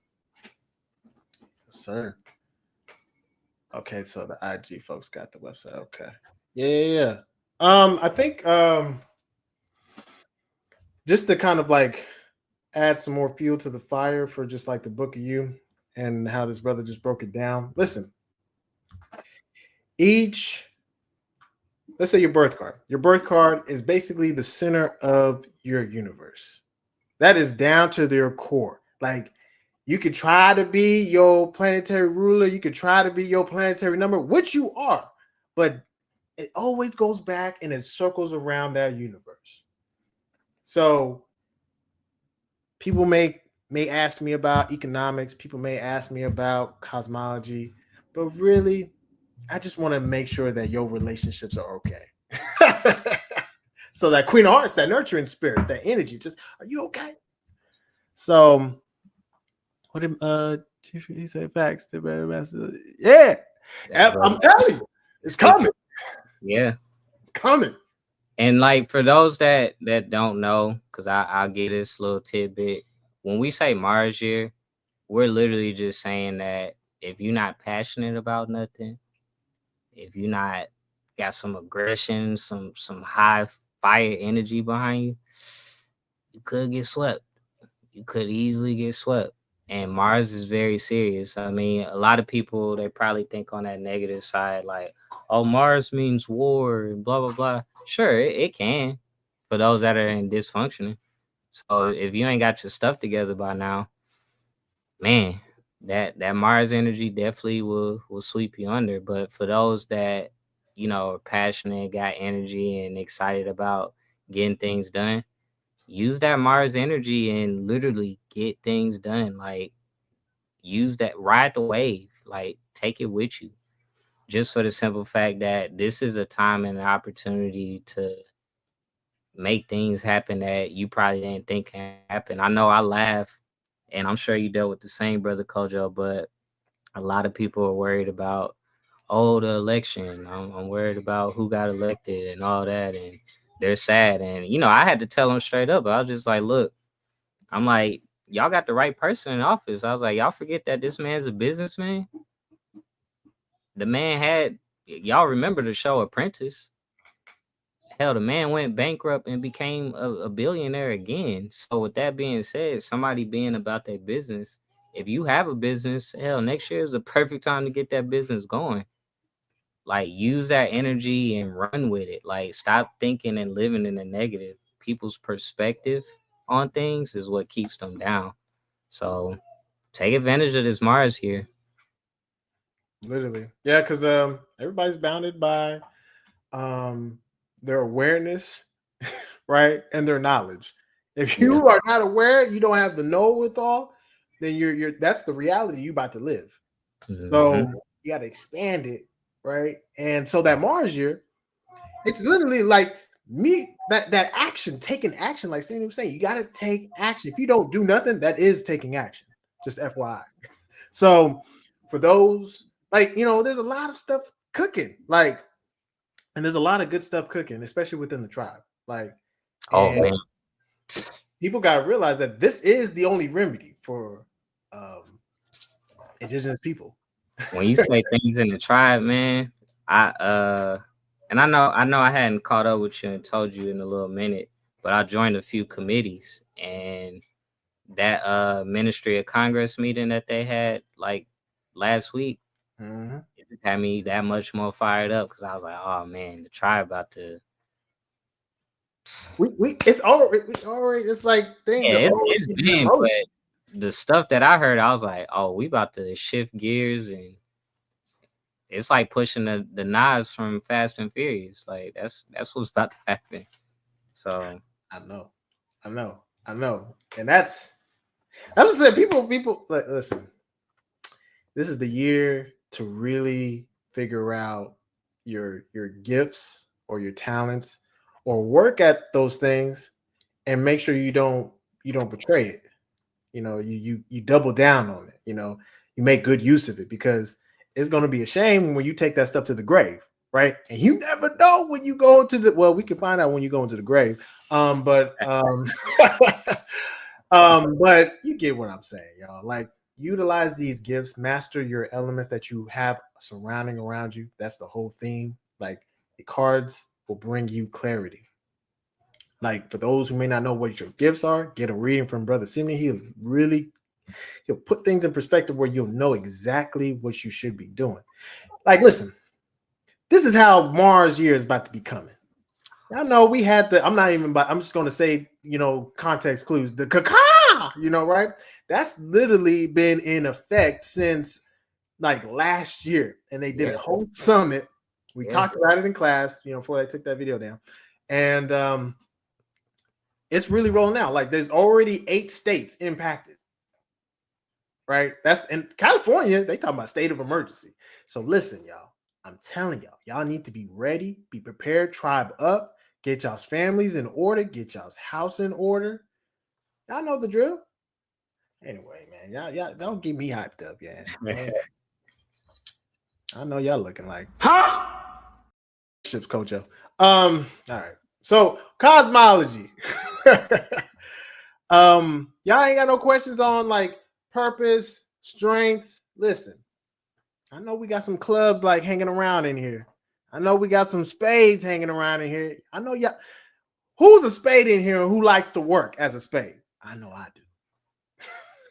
Yes, sir. Okay, so the IG folks got the website. Okay. Yeah. I think just to kind of like add some more fuel to the fire for just like the book of you and how this brother just broke it down. Listen, let's say your birth card. Your birth card is basically the center of your universe. That is down to their core. Like, you could try to be your planetary ruler. You could try to be your planetary number, which you are, but it always goes back and it circles around that universe. So people may ask me about economics. People may ask me about cosmology, but really, I just want to make sure that your relationships are okay. So that Queen of Hearts, that nurturing spirit, that energy, just, are you okay? So what did he say? Facts to better master. Yeah. I'm telling you, it's coming. Yeah. It's coming. And like for those that don't know, because I'll get this little tidbit. When we say Mars year, we're literally just saying that if you're not passionate about nothing, if you're not got some aggression, some high fire energy behind you, you could get swept. You could easily get swept. And Mars is very serious. I mean, a lot of people, they probably think on that negative side, like, oh, Mars means war and blah, blah, blah. Sure, it can for those that are in dysfunction. So if you ain't got your stuff together by now, man, that Mars energy definitely will sweep you under. But for those that, are passionate, got energy and excited about getting things done, use that Mars energy and literally get things done. Like, use that, ride the wave, like take it with you. just for the simple fact that this is a time and an opportunity to make things happen that you probably didn't think can happen. I know I laugh, and I'm sure you dealt with the same, Brother Kojo, but a lot of people are worried about, oh, the election. I'm worried about who got elected and all that, and they're sad. And, you know, I had to tell them straight up. I was just like, look, I'm like, y'all got the right person in office. I was like, y'all forget that this man's a businessman. The man had, y'all remember the show Apprentice? Hell, the man went bankrupt and became a billionaire again. So with that being said, somebody being about their business, if you have a business, hell, next year is the perfect time to get that business going. Like, use that energy and run with it. Like, stop thinking and living in the negative. People's perspective on things is what keeps them down. So take advantage of this Mars here. Literally. Yeah, because everybody's bounded by their awareness, right? And their knowledge. If you are not aware, you don't have the know-with-all, then you're that's the reality you about to live. So you got to expand it, right? And so that Mars year, it's literally like that action, taking action, like Cindy was saying, you got to take action. If you don't do nothing, that is taking action. Just FYI. So for those, like, you know, there's a lot of stuff cooking, like, and there's a lot of good stuff cooking, especially within the tribe. Like, man, people got to realize that this is the only remedy for indigenous people. When you say things in the tribe, man, I know I hadn't caught up with you and told you in a little minute, but I joined a few committees, and that Ministry of Congress meeting that they had like last week, it had me that much more fired up because I was like, oh man, the tribe about to. It's already it's like things. Yeah, it's been, but the stuff that I heard, I was like, oh, we about to shift gears, and it's like pushing the knives from Fast and Furious. Like that's what's about to happen. So I know, and that's I just said people like, listen. This is the year to really figure out your gifts or your talents, or work at those things, and make sure you don't betray it. You know, you double down on it. You know, you make good use of it, because it's going to be a shame when you take that stuff to the grave, right? And you never know when you go to the. Well, we can find out when you go into the grave, but you get what I'm saying, y'all. Like, utilize these gifts, master your elements that you have surrounding around you. That's the whole theme. Like, the cards will bring you clarity. Like, for those who may not know what your gifts are, get a reading from Brother Simeon. He'll put things in perspective where you'll know exactly what you should be doing. Like, listen, this is how Mars year is about to be coming. I know we had I'm just going to say, you know, context clues, the caca, you know, right? That's literally been in effect since like last year. And they did a whole summit. We talked about it in class, you know, before they took that video down. And it's really rolling out. Like, there's already 8 states impacted. Right? That's in California, they talking about state of emergency. So listen, y'all, I'm telling y'all need to be ready, be prepared, tribe up, get y'all's families in order, get y'all's house in order. Y'all know the drill. Anyway, man, y'all don't get me hyped up, yeah. I know y'all looking like ships, Kojo. All right. So cosmology. Y'all ain't got no questions on like purpose, strengths. Listen, I know we got some clubs like hanging around in here. I know we got some spades hanging around in here. I know y'all. Who's a spade in here who likes to work as a spade? I know I do.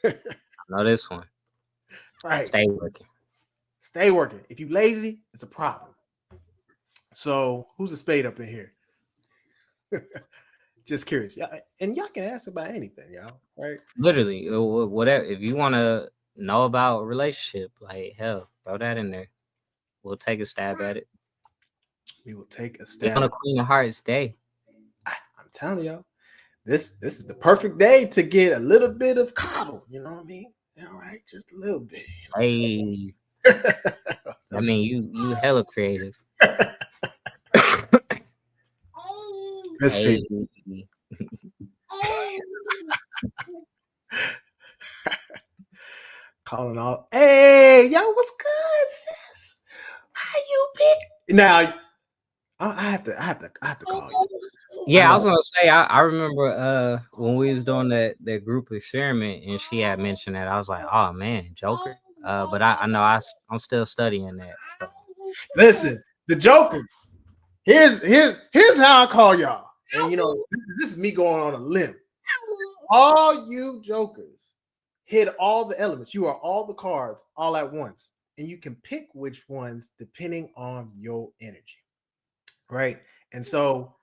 I know this one. Right. Stay working. Stay working. If you lazy, it's a problem. So who's a spade up in here? Just curious. Yeah, and y'all can ask about anything, y'all. Right? Literally, whatever. If you want to know about a relationship, like, hell, throw that in there. We'll take a stab at it. We will take a stab. On a Queen of Hearts day. I'm telling y'all, this is the perfect day to get a little bit of coddle. You know what I mean? All right, just a little bit. Hey. I mean, you hella creative. Let's see. Calling all. Hey, yo, what's good, sis? How you been? Now, I have to call you. Yeah, I was gonna say I remember when we was doing that group experiment and she had mentioned that. I was like, oh man, Joker. But I know I'm still studying that. So. Listen, the Jokers. Here's how I call y'all. And you know, this is me going on a limb. All you Jokers hit all the elements. You are all the cards all at once, and you can pick which ones depending on your energy, right? And so,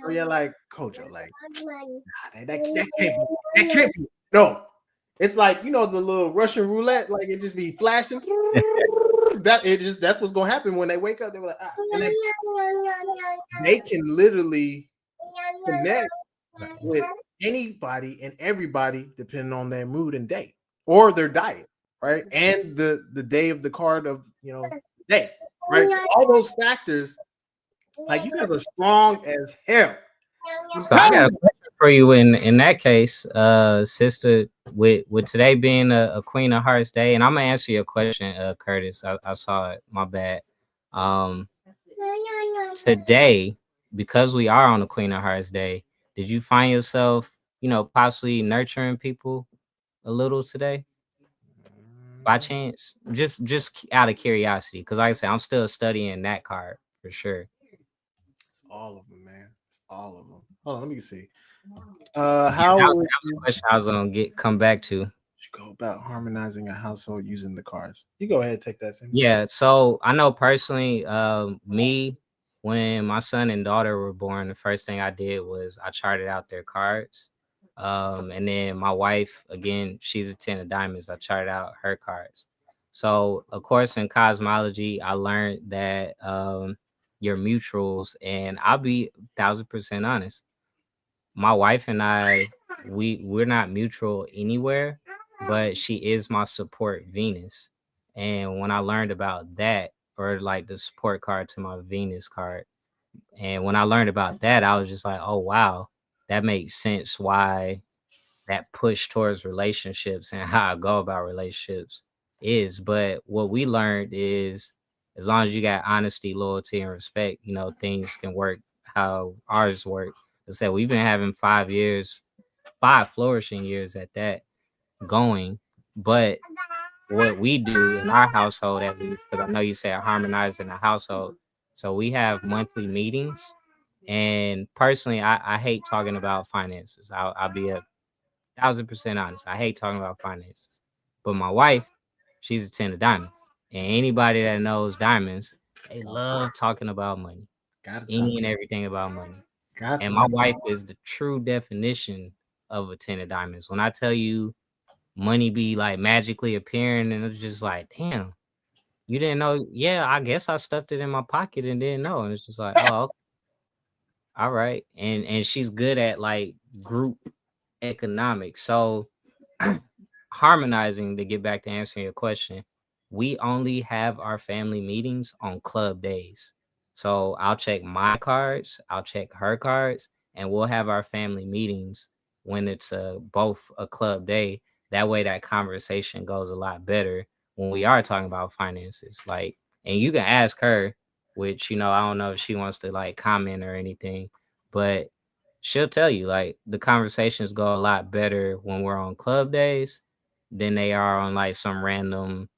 you're like, Coach, you're like, nah, that can't be. No, it's like, you know, the little Russian roulette, like it just be flashing. That's what's gonna happen when they wake up. They were like, and then they can literally connect with anybody and everybody depending on their mood and day or their diet, right? And the day of the card of, you know, day, right? So all those factors, like, you guys are strong as hell. So I got a question for you in that case, sister, with today being a Queen of Hearts day, and I'm gonna answer your question, Curtis. I saw it, my bad. Today, because we are on the Queen of Hearts day, did you find yourself, you know, possibly nurturing people a little today? By chance? Just out of curiosity, because like I said, I'm still studying that card for sure. It's all of them, man. It's all of them. Hold on, let me see. How that was a question I was gonna come back to. You go about harmonizing a household using the cards. You go ahead, take that. Yeah, so I know personally, me, when my son and daughter were born, the first thing I did was I charted out their cards. And then my wife, again, she's a 10 of diamonds. I charted out her cards. So, of course, in cosmology, I learned that your mutuals, and I'll be 1000% honest. My wife and I, we're not mutual anywhere, but she is my support Venus. And when I learned about that, or like the support card to my Venus card, and when I learned about that, I was just like, oh wow, that makes sense why that push towards relationships and how I go about relationships is. But what we learned is, as long as you got honesty, loyalty, and respect, you know, things can work how ours work. I said, we've been having 5 years, 5 flourishing years at that going. But what we do in our household, at least, because I know you said harmonizing the household. So we have monthly meetings. And personally, I hate talking about finances. I'll be 1000% honest. I hate talking about finances. But my wife, she's a 10 of diamonds. And anybody that knows diamonds, they love talking about money. Any and everything about money. And my wife is the true definition of a 10 of diamonds. When I tell you money be like magically appearing, and it's just like, damn, you didn't know? Yeah, I guess I stuffed it in my pocket and didn't know. And it's just like, oh, okay. All right. And she's good at like group economics. So harmonizing, to get back to answering your question, we only have our family meetings on club days. So I'll check my cards, I'll check her cards, and we'll have our family meetings when it's both a club day. That way that conversation goes a lot better when we are talking about finances. Like, and you can ask her, which, you know, I don't know if she wants to like comment or anything, but she'll tell you like the conversations go a lot better when we're on club days than they are on like some random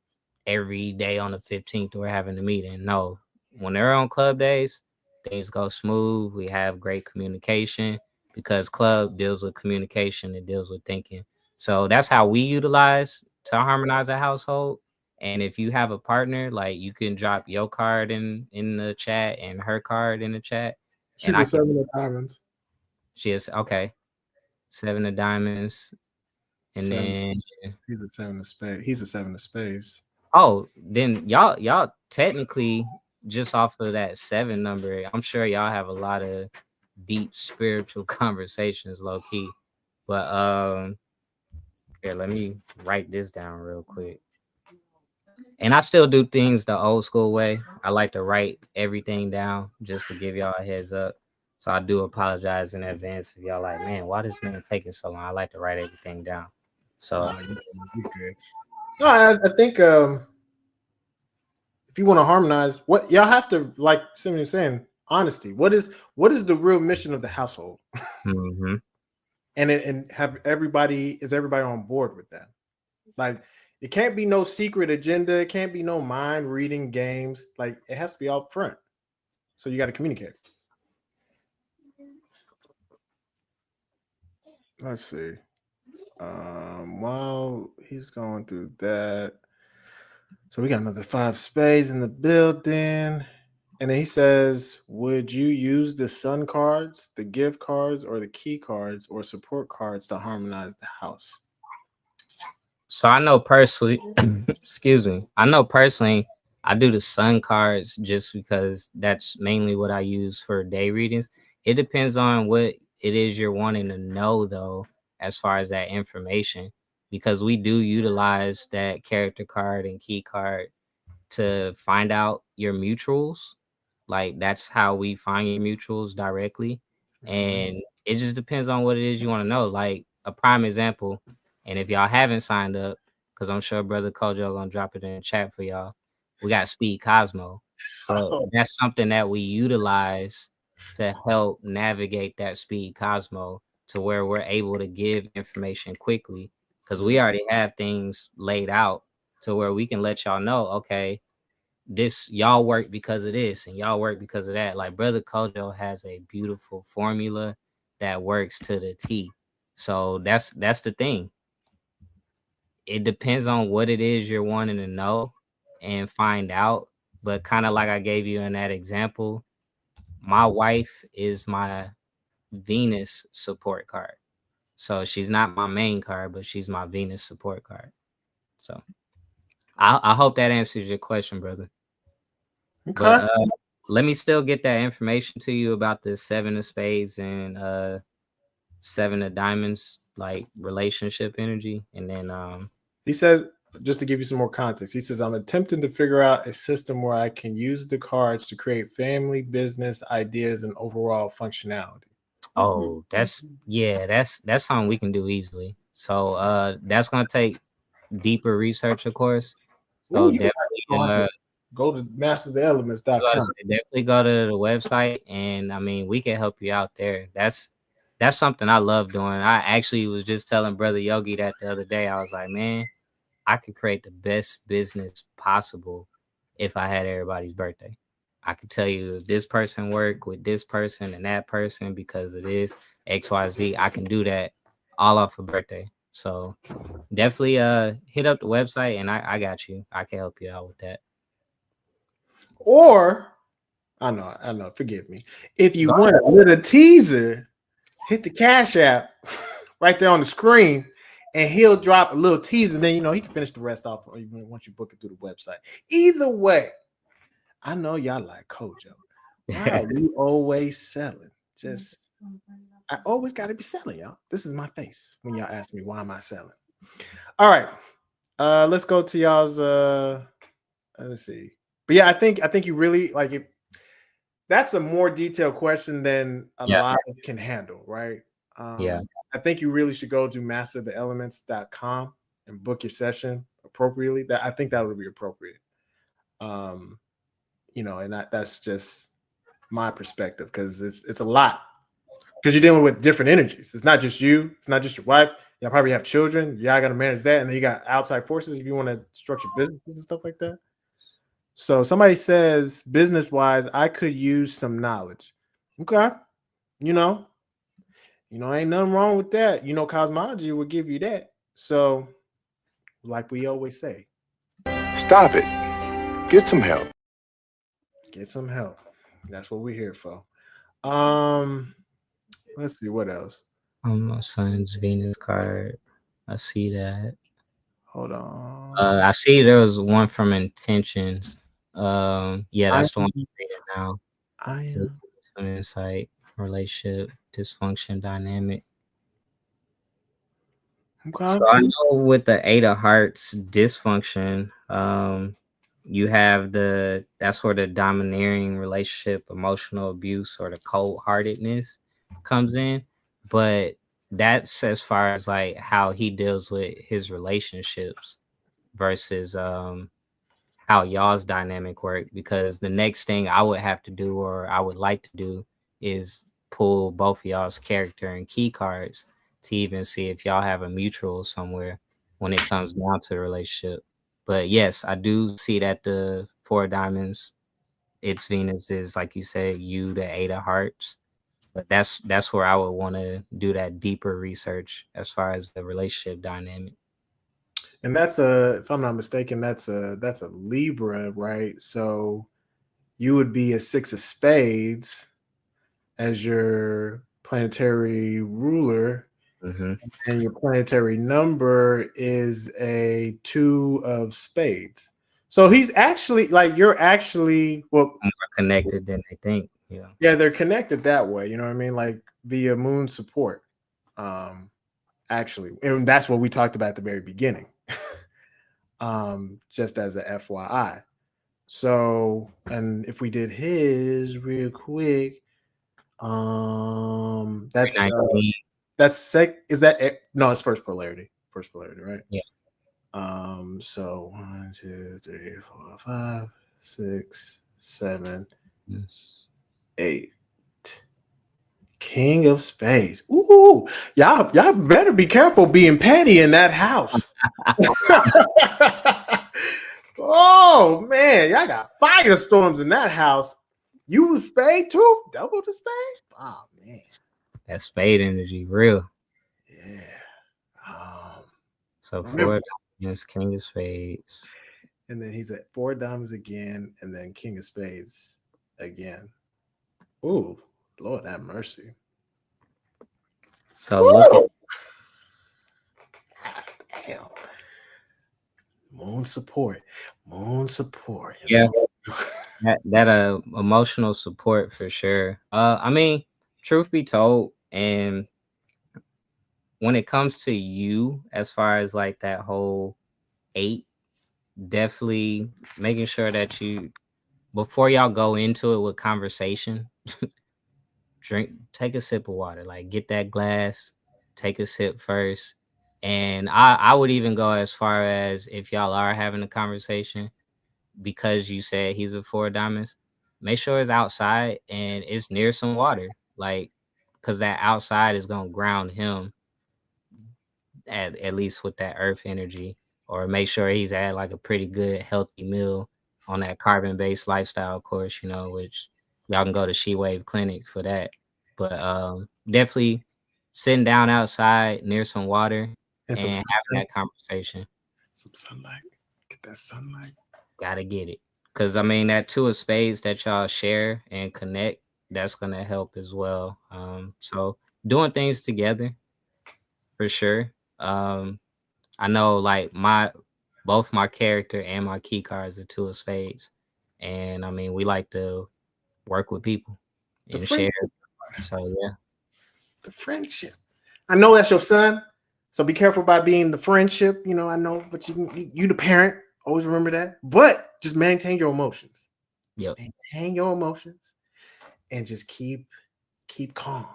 every day on the 15th we're having a meeting. No, when they're on club days, things go smooth. We have great communication because club deals with communication, it deals with thinking. So that's how we utilize to harmonize a household. And if you have a partner, like, you can drop your card in the chat and her card in the chat. She's a 7 of diamonds. She is, okay. 7 of diamonds. And then he's a 7 of spades. He's a 7 of spades. Oh, then y'all technically, just off of that 7 number, I'm sure y'all have a lot of deep spiritual conversations, low key. But here, let me write this down real quick. And I still do things the old school way. I like to write everything down just to give y'all a heads up. So I do apologize in advance if y'all like, man, why this man taking so long? I like to write everything down. So You good. No, I think if you want to harmonize, what y'all have to, like Simeon was saying, honesty. What is the real mission of the household? mhm. And have everybody on board with that? Like, it can't be no secret agenda. It can't be no mind reading games. Like, it has to be up front. So you got to communicate. Let's see. While he's going through that, so we got another 5 spades in the building. And then he says, would you use the sun cards, the gift cards, or the key cards, or support cards to harmonize the house? So I know personally, excuse me, I know personally, I do the sun cards just because that's mainly what I use for day readings. It depends on what it is you're wanting to know, though, as far as that information, because we do utilize that character card and key card to find out your mutuals. Like, that's how we find your mutuals directly. And it just depends on what it is you want to know. Like, a prime example, and if y'all haven't signed up, because I'm sure Brother Kojo gonna drop it in the chat for y'all, we got Speed Cosmo. So that's something that we utilize to help navigate that Speed Cosmo to where we're able to give information quickly, because we already have things laid out to where we can let y'all know, okay, this y'all work because of this and y'all work because of that. Like, Brother Kojo has a beautiful formula that works to the T. So that's the thing. It depends on what it is you're wanting to know and find out. But kind of like I gave you in that example, my wife is my Venus support card. So she's not my main card, but she's my Venus support card. So I hope that answers your question, brother. Okay. But let me still get that information to you about the 7 of spades and 7 of diamonds, like relationship energy. And then he says, just to give you some more context, he says, I'm attempting to figure out a system where I can use the cards to create family, business, ideas, and overall functionality. Oh, that's something we can do easily. So that's gonna take deeper research, of course. So Ooh, definitely go to mastertheelements.com. Definitely go to the website, and I mean, we can help you out there. That's something I love doing. I actually was just telling Brother Yogi that the other day. I was like, man, I could create the best business possible if I had everybody's birthday. I could tell you if this person work with this person and that person because of this XYZ. I can do that all off a birthday. So definitely hit up the website, and I got you. I can help you out with that. Or I know, forgive me. If you want a little teaser, hit the Cash App right there on the screen, and he'll drop a little teaser. Then he can finish the rest off once you book it through the website. Either way, I know y'all like Kojo. Why are we always selling? I always got to be selling, y'all. This is my face when y'all ask me why am I selling. All right, let's go to y'all's. Let me see. But yeah, I think you really like it. That's a more detailed question than a lot can handle, right? I think you really should go to mastertheelements.com and book your session appropriately. I think that would be appropriate. And that's just my perspective, because it's a lot, because you're dealing with different energies. It's not just you. It's not just your wife. You probably have children. Y'all got to manage that, and then you got outside forces if you want to structure businesses and stuff like that. So somebody says, business-wise, I could use some knowledge. Okay. Ain't nothing wrong with that. Cosmology will give you that. So, like we always say, stop it. Get some help. Get some help. That's what we're here for. Let's see what else. My son's Venus card. I see that. Hold on. I see there was one from Intentions. That's the one I'm reading now. Some insight, relationship, dysfunction, dynamic. Okay. So I know with the 8 of Hearts dysfunction, you have that's where the domineering relationship, emotional abuse, or the cold-heartedness comes in. But that's as far as like how he deals with his relationships versus how y'all's dynamic work. Because the next thing I would have to do, or I would like to do, is pull both of y'all's character and key cards to even see if y'all have a mutual somewhere when it comes down to the relationship. But yes, I do see that the four of diamonds, its Venus is, like you said, you the eight of hearts. But that's where I would want to do that deeper research as far as the relationship dynamic. And if I'm not mistaken, that's a Libra, right? So you would be a six of spades as your planetary ruler, Mm-hmm. and your planetary number is a two of spades. So he's actually like you're actually well More connected than they think. Yeah. yeah, they're connected that way, you know what I mean? Like via moon support. Actually, and that's what we talked about at the very beginning. Just as a FYI. So, and if we did his real quick, that's 319. is that no, it's first polarity. First polarity, right? Yeah. So 1, 2, 3, 4, 5, 6, 7, Yes. 8. King of Spades. Ooh, y'all better be careful being petty in that house. Oh man, y'all got firestorms in that house. You was spade too? Double the spade? Oh man. That spade energy, real. Yeah. So Real. four diamonds, king of spades. And then he's at four diamonds again, and then king of spades again. Ooh, Lord have mercy. So look at God damn. Moon support. Moon support. yeah, that emotional support for sure. I mean, truth be told, and when it comes to you, as far as like that whole eight, definitely making sure that you before y'all go into it with conversation, take a sip of water, like get that glass, take a sip first. And I would even go as far as if y'all are having a conversation, because you said he's a four of diamonds, make sure it's outside and it's near some water, like because that outside is gonna ground him at least with that earth energy, or make sure he's at like a pretty good healthy meal on that carbon-based lifestyle course, which y'all can go to She Wave Clinic for that. But definitely sitting down outside near some water And and some having sunlight. that conversation. Some sunlight. Get that sunlight. Gotta get it. Cause I mean that two of spades that y'all share and connect, that's gonna help as well. So doing things together for sure. I know like both my character and my key cards are two of spades. And I mean we like to work with people The and share. friendship. So yeah. The friendship. I know that's your son, so be careful about being the friendship. I know, but you the parent. Always remember that. But just maintain your emotions. Yep. Maintain your emotions, and just keep calm.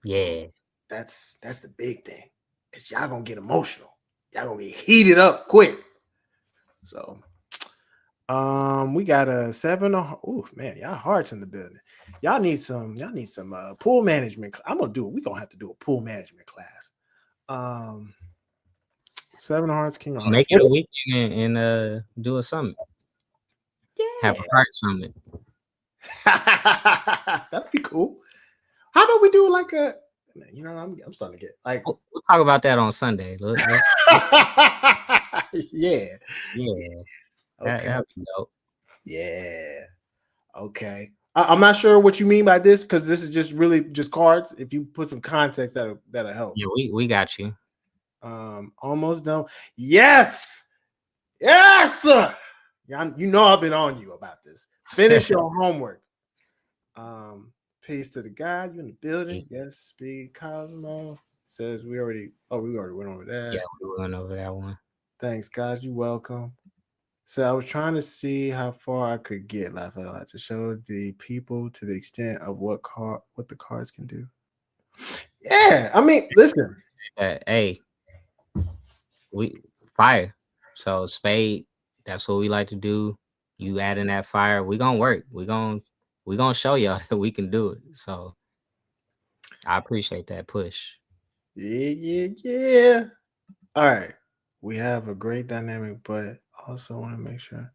Yeah. That's the big thing, because y'all gonna get emotional. Y'all gonna get heated up quick. So, we got a 7. Oh man, y'all hearts in the building. Y'all need some pool management. I'm gonna do it. We're gonna have to do a pool management class. 7 of hearts, king of hearts. Make it a weekend and do a summit. Yeah. Have a heart summit. That'd be cool. How about we do like a I'm starting to get like We'll talk about that on Sunday. yeah. Okay. That'd be dope. Yeah. Okay. I'm not sure what you mean by this, because this is just really just cards. If you put some context, that'll help. Yeah, we got you. Almost done. Yes. Yeah, I've been on you about this. Finish your homework. Peace to the God. You in the building? Yes. Speed Cosmo says we already went over that. Yeah, we went over that one. Thanks, guys. You welcome. So I was trying to see how far I could get. Like, I like to show the people to the extent of what the cards can do. Yeah, I mean, listen. Hey, we fire. So spade, that's what we like to do. You add in that fire, we gonna work. We gonna show y'all that we can do it. So I appreciate that push. Yeah. All right. We have a great dynamic, but also want to make sure.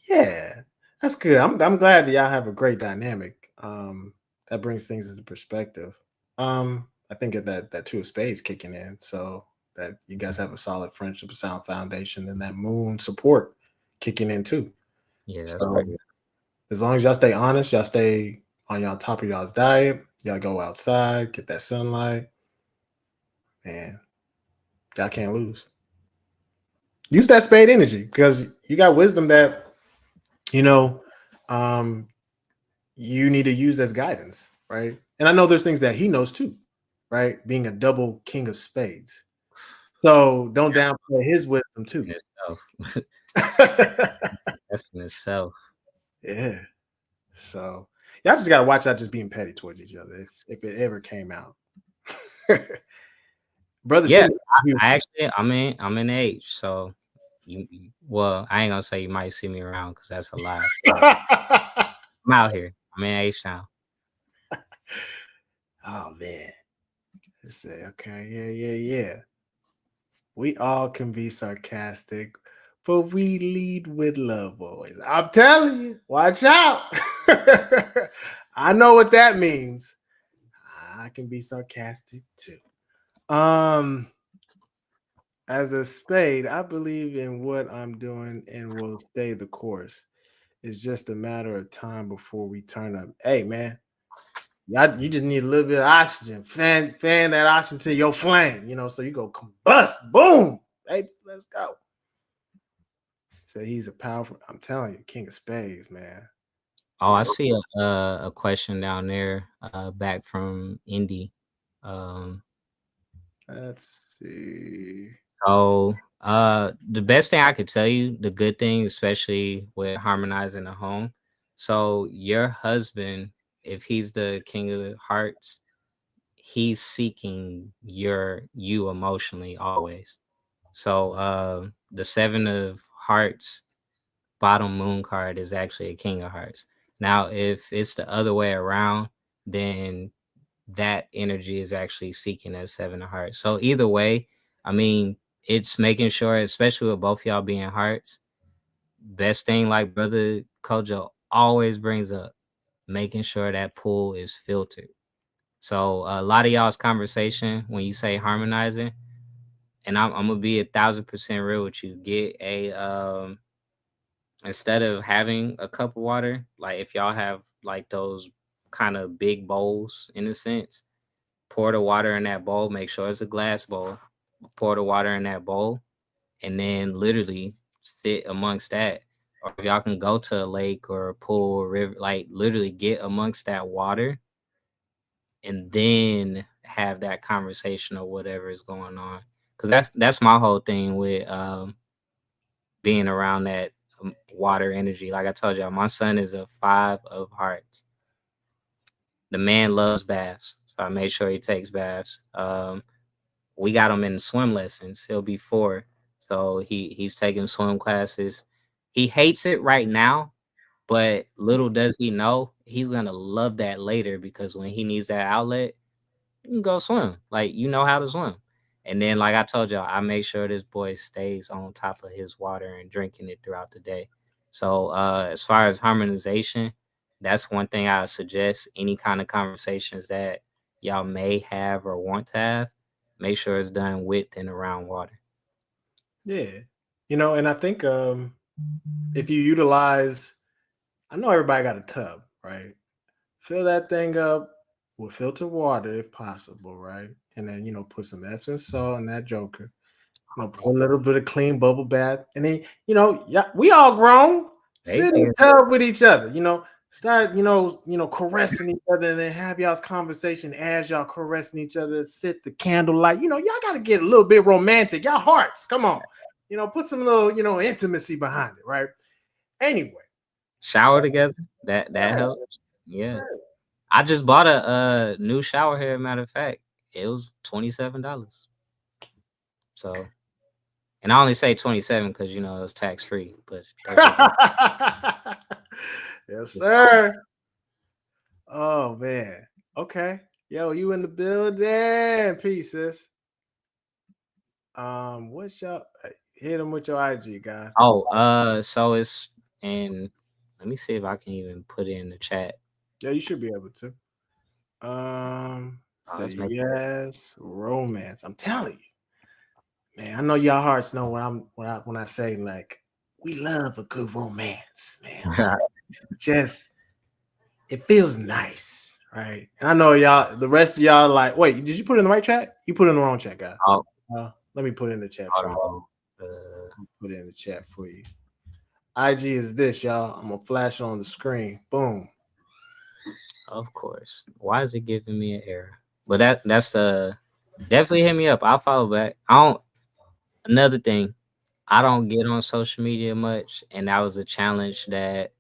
Yeah, that's good. I'm glad that y'all have a great dynamic. That brings things into perspective. I think that two of spades kicking in, so that you guys have a solid friendship, a sound foundation, and that moon support kicking in too. Yeah, that's So pretty good. as long as y'all stay honest, y'all stay on y'all top of y'all's diet, y'all go outside, get that sunlight, man, y'all can't lose. Use that spade energy because you got wisdom that you know you need to use as guidance, right? And I know there's things that he knows too, right? Being a double king of spades. So don't downplay his wisdom too. In itself. That's in itself. Yeah. So y'all just gotta watch out just being petty towards each other if it ever came out. Brother, Yeah, I actually I'm in age, so well, I ain't gonna say you might see me around because that's a lie. I'm out here. I'm in age now. Oh man. Let's say, okay, yeah. We all can be sarcastic, but we lead with love always. I'm telling you, watch out. I know what that means. I can be sarcastic too. As a spade, I believe in what I'm doing and will stay the course. It's just a matter of time before we turn up. Hey, man, you just need a little bit of oxygen. Fan that oxygen to your flame, so you go combust. Boom, baby, let's go. So he's a powerful. I'm telling you, king of spades, man. Oh, I see a question down there, back from Indy. Let's see. So, the best thing I could tell you, the good thing, especially with harmonizing the home. So your husband, if he's the king of hearts, he's seeking you emotionally always. So, the 7 of hearts bottom moon card is actually a king of hearts. Now, if it's the other way around, then that energy is actually seeking that 7 of hearts. So either way, I mean, it's making sure, especially with both y'all being hearts, best thing like brother Kojo always brings up, making sure that pool is filtered. So a lot of y'all's conversation when you say harmonizing, and I'm gonna be 1,000% real with you. Get a instead of having a cup of water, like if y'all have like those kind of big bowls in a sense, pour the water in that bowl, make sure it's a glass bowl, pour the water in that bowl, and then literally sit amongst that. Or if y'all can go to a lake or a pool or river, like literally get amongst that water and then have that conversation or whatever is going on. Cause that's my whole thing with being around that water energy. Like I told y'all, my son is a 5 of hearts. The man loves baths, so I made sure he takes baths. We got him in swim lessons. He'll be 4, so he's taking swim classes. He hates it right now, but little does he know he's gonna love that later because when he needs that outlet, you can go swim. Like you know how to swim. And then, like I told y'all, I make sure this boy stays on top of his water and drinking it throughout the day. So as far as harmonization, that's one thing I suggest. Any kind of conversations that y'all may have or want to have, make sure it's done with and around water. Yeah. And I think if you utilize, I know everybody got a tub, right? Fill that thing up with filtered water if possible, right? And then, put some Epsom salt in that joker. Pour a little bit of clean bubble bath. And then, yeah, we all grown. Sit in the tub with each other, start, caressing each other and then have y'all's conversation as y'all caressing each other, sit the candlelight. Y'all got to get a little bit romantic. Y'all hearts, come on. put some little, intimacy behind it, right? Anyway, Shower together. That helps. Yeah. I just bought a new shower head. Matter of fact, it was $27. So, and I only say 27 because it was tax free. But yes, sir. Oh man. Okay. Yo, you in the building? Pieces. What's your hit him with your IG, guy? So it's and let me see if I can even put it in the chat. Yeah, you should be able to. Say yes, romance. I'm telling you, man. I know y'all hearts know when I say like we love a good romance, man. Just it feels nice, right? And I know y'all. The rest of y'all like, wait, did you put it in the right chat? You put it in the wrong chat, guy. Oh, let me put it in the chat. Put it in the chat for you. IG is this, y'all. I'm gonna flash it on the screen. Boom. Of course. Why is it giving me an error? But that's definitely hit me up. I'll follow back. Another thing, I don't get on social media much, and that was a challenge that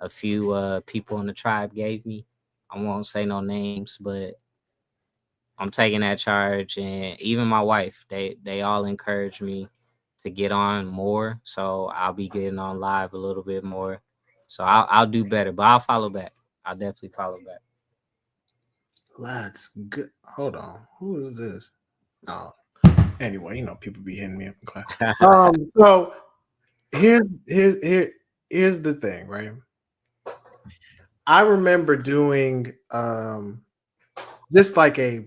a few people in the tribe gave me. I won't say no names, but I'm taking that charge, and even my wife, they all encourage me to get on more. So I'll be getting on live a little bit more. So I'll do better, but I'll follow back. I'll definitely follow back. That's good. Hold on. Who is this? Oh, anyway, people be hitting me up in class. So here's the thing, right? I remember doing just like a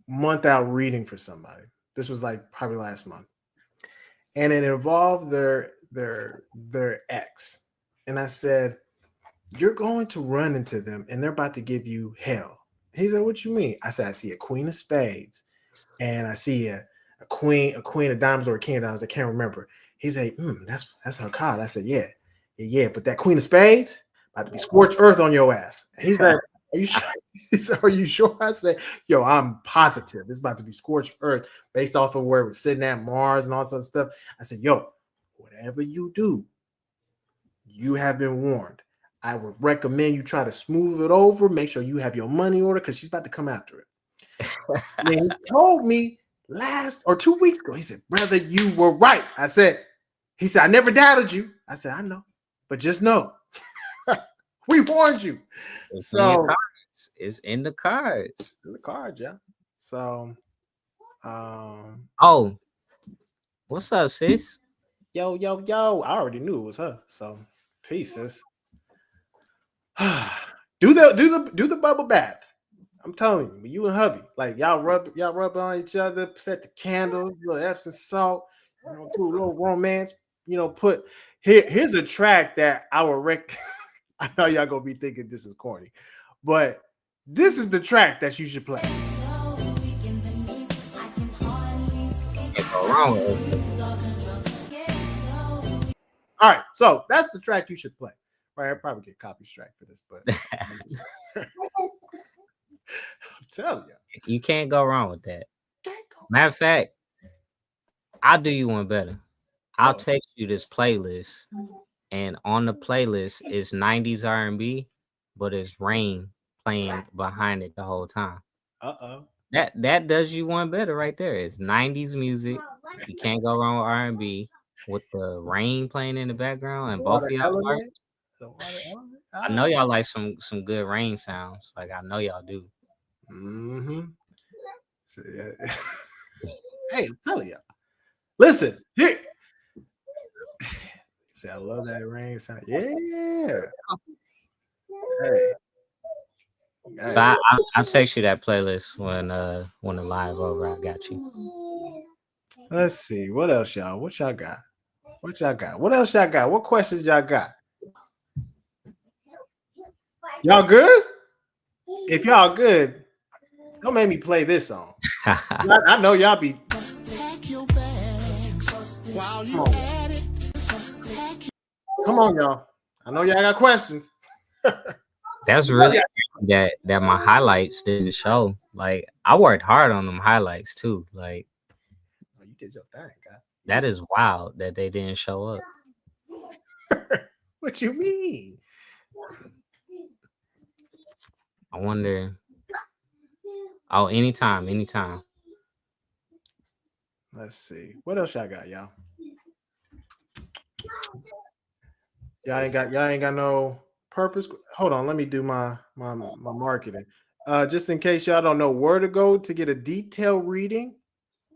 month out reading for somebody. This was like probably last month, and it involved their ex. And I said, "You're going to run into them, and they're about to give you hell." He said, "What you mean?" I said, "I see a queen of spades, and I see a queen of diamonds or a king of diamonds. I can't remember." He said, "That's her card." I said, "Yeah, but that queen of spades about to be scorched earth on your ass." He's like, "Are you sure?" He said, "Are you sure?" I said, "Yo, I'm positive it's about to be scorched earth based off of where it was sitting at Mars and all sorts of stuff." I said, "Yo, whatever you do, you have been warned. I would recommend you try to smooth it over. Make sure you have your money order because she's about to come after it." And he told me last or 2 weeks ago, he said, "Brother, you were right." He said, "I never doubted you." I said, "I know, but just know, we warned you." It's in the cards. It's in the cards, yeah. So, oh, what's up, sis? Yo. I already knew it was her. So, peace, sis. do the bubble bath. I'm telling you and hubby, like y'all rub on each other, set the candles, little Epsom salt, do a little romance. Put here's a track that I would I know y'all gonna be thinking this is corny, but this is the track that you should play. All right, so that's the track you should play. Right, I'll probably get copy strike for this, but I'm telling you can't go wrong with that. Matter of fact, I'll do you one better. I'll text you this playlist, and on the playlist is 90s R&B, but it's Rain playing behind it the whole time. That does you one better right there. It's 90s music. You can't go wrong with R&B with the Rain playing in the background, and both of y'all like. I know y'all like some good Rain sounds. Like I know y'all do. So, yeah. Hey, I'm telling you. Listen, here. See, I love that Rain sound. Yeah. Hey. So I'll text you that playlist when the live over. I got you. Let's see. What else, y'all? What y'all got? What else y'all got? What questions y'all got? Y'all good? If y'all good, don't make me play this song. I know y'all be. Come on, y'all. I know y'all got questions. That's really that my highlights didn't show. Like I worked hard on them highlights too. Like you did your thing, guy. That is wild that they didn't show up. What you mean? I wonder. Oh, anytime. Let's see. What else y'all got, y'all? Y'all ain't got no purpose. Hold on, let me do my marketing. Just in case y'all don't know where to go to get a detailed reading,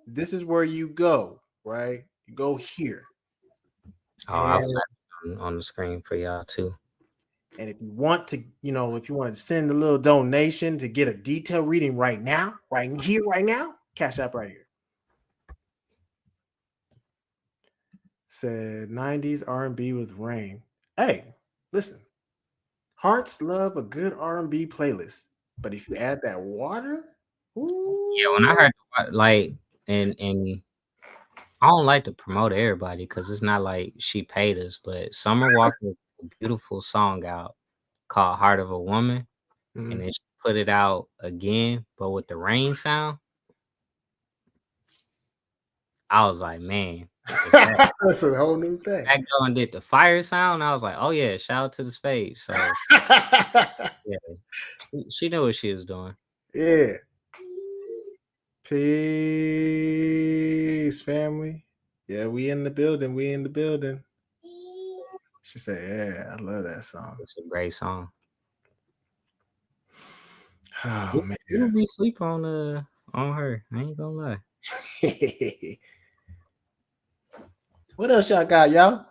this is where you go, right? You go here. Oh, I'll flash on the screen for y'all too. And if you want to, if you want to send a little donation to get a detailed reading right now, right here, right now, Cash App right here. Said 90s R&B with Rain. Hey, listen. Hearts love a good R&B playlist, but if you add that water, yeah. When I heard and I don't like to promote everybody because it's not like she paid us, but Summer Walker put a beautiful song out called "Heart of a Woman," and then she put it out again, but with the rain sound. I was like, man, that's a whole new thing. That girl and did the fire sound. I was like, oh yeah, shout out to the Spades. So yeah, she knew what she was doing. Yeah. Peace, family. Yeah, we in the building. She said, yeah, I love that song. It's a great song. Oh man. You'll be sleep on her. I ain't gonna lie. What else y'all got, y'all?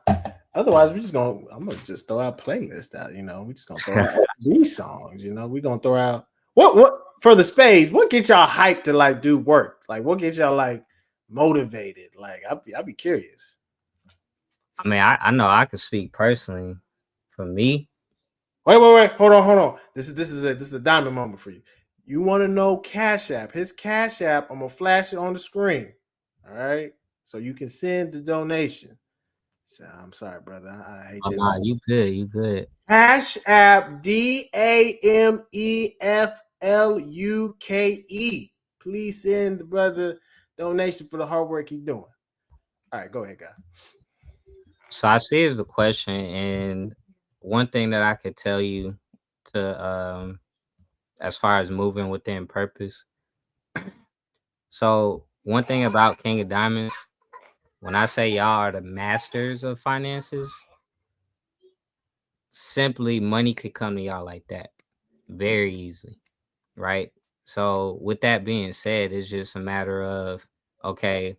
Otherwise, I'm gonna just throw out playlist out, we just gonna throw out these songs, we're gonna throw out what for the Spades, what gets y'all hyped to like do work? Like what gets y'all like motivated? Like I'll be curious. I mean, I know I could speak personally for me. Wait, hold on. This is a diamond moment for you. You want to know Cash App? His Cash App, I'm gonna flash it on the screen. All right, so you can send the donation. So, I'm sorry, brother. I hate that. Nah, you good. Cash App DAMEFLUKE. Please send the brother donation for the hard work he's doing. All right, go ahead, guy. So I see the question, and one thing that I could tell you to as far as moving within purpose. So one thing about King of Diamonds, when I say y'all are the masters of finances, simply money could come to y'all like that very easily, right? So with that being said, it's just a matter of, okay,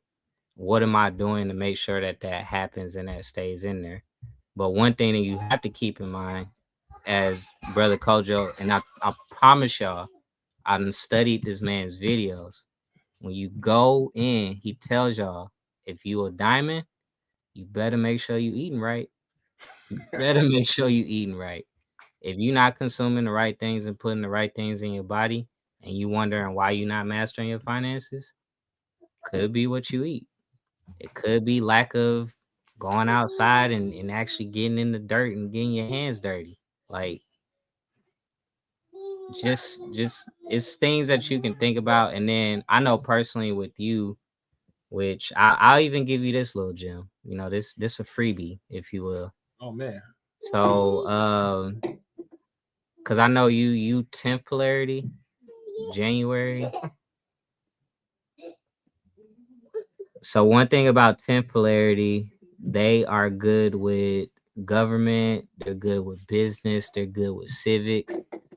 what am I doing to make sure that happens and that stays in there? But one thing that you have to keep in mind, as Brother Kojo, and I promise y'all, I done studied this man's videos. When you go in, he tells y'all, if you a diamond, you better make sure you eating right. You better make sure you eating right. If you're not consuming the right things and putting the right things in your body, and you wondering why you're not mastering your finances, could be what you eat. It could be lack of going outside and actually getting in the dirt and getting your hands dirty. Like, just it's things that you can think about. And then I know personally with you, which I'll even give you this little gem. This a freebie, if you will. Oh man. So because I know you 10th polarity, January. So one thing about 10th polarity, they are good with government, they're good with business, they're good with civics.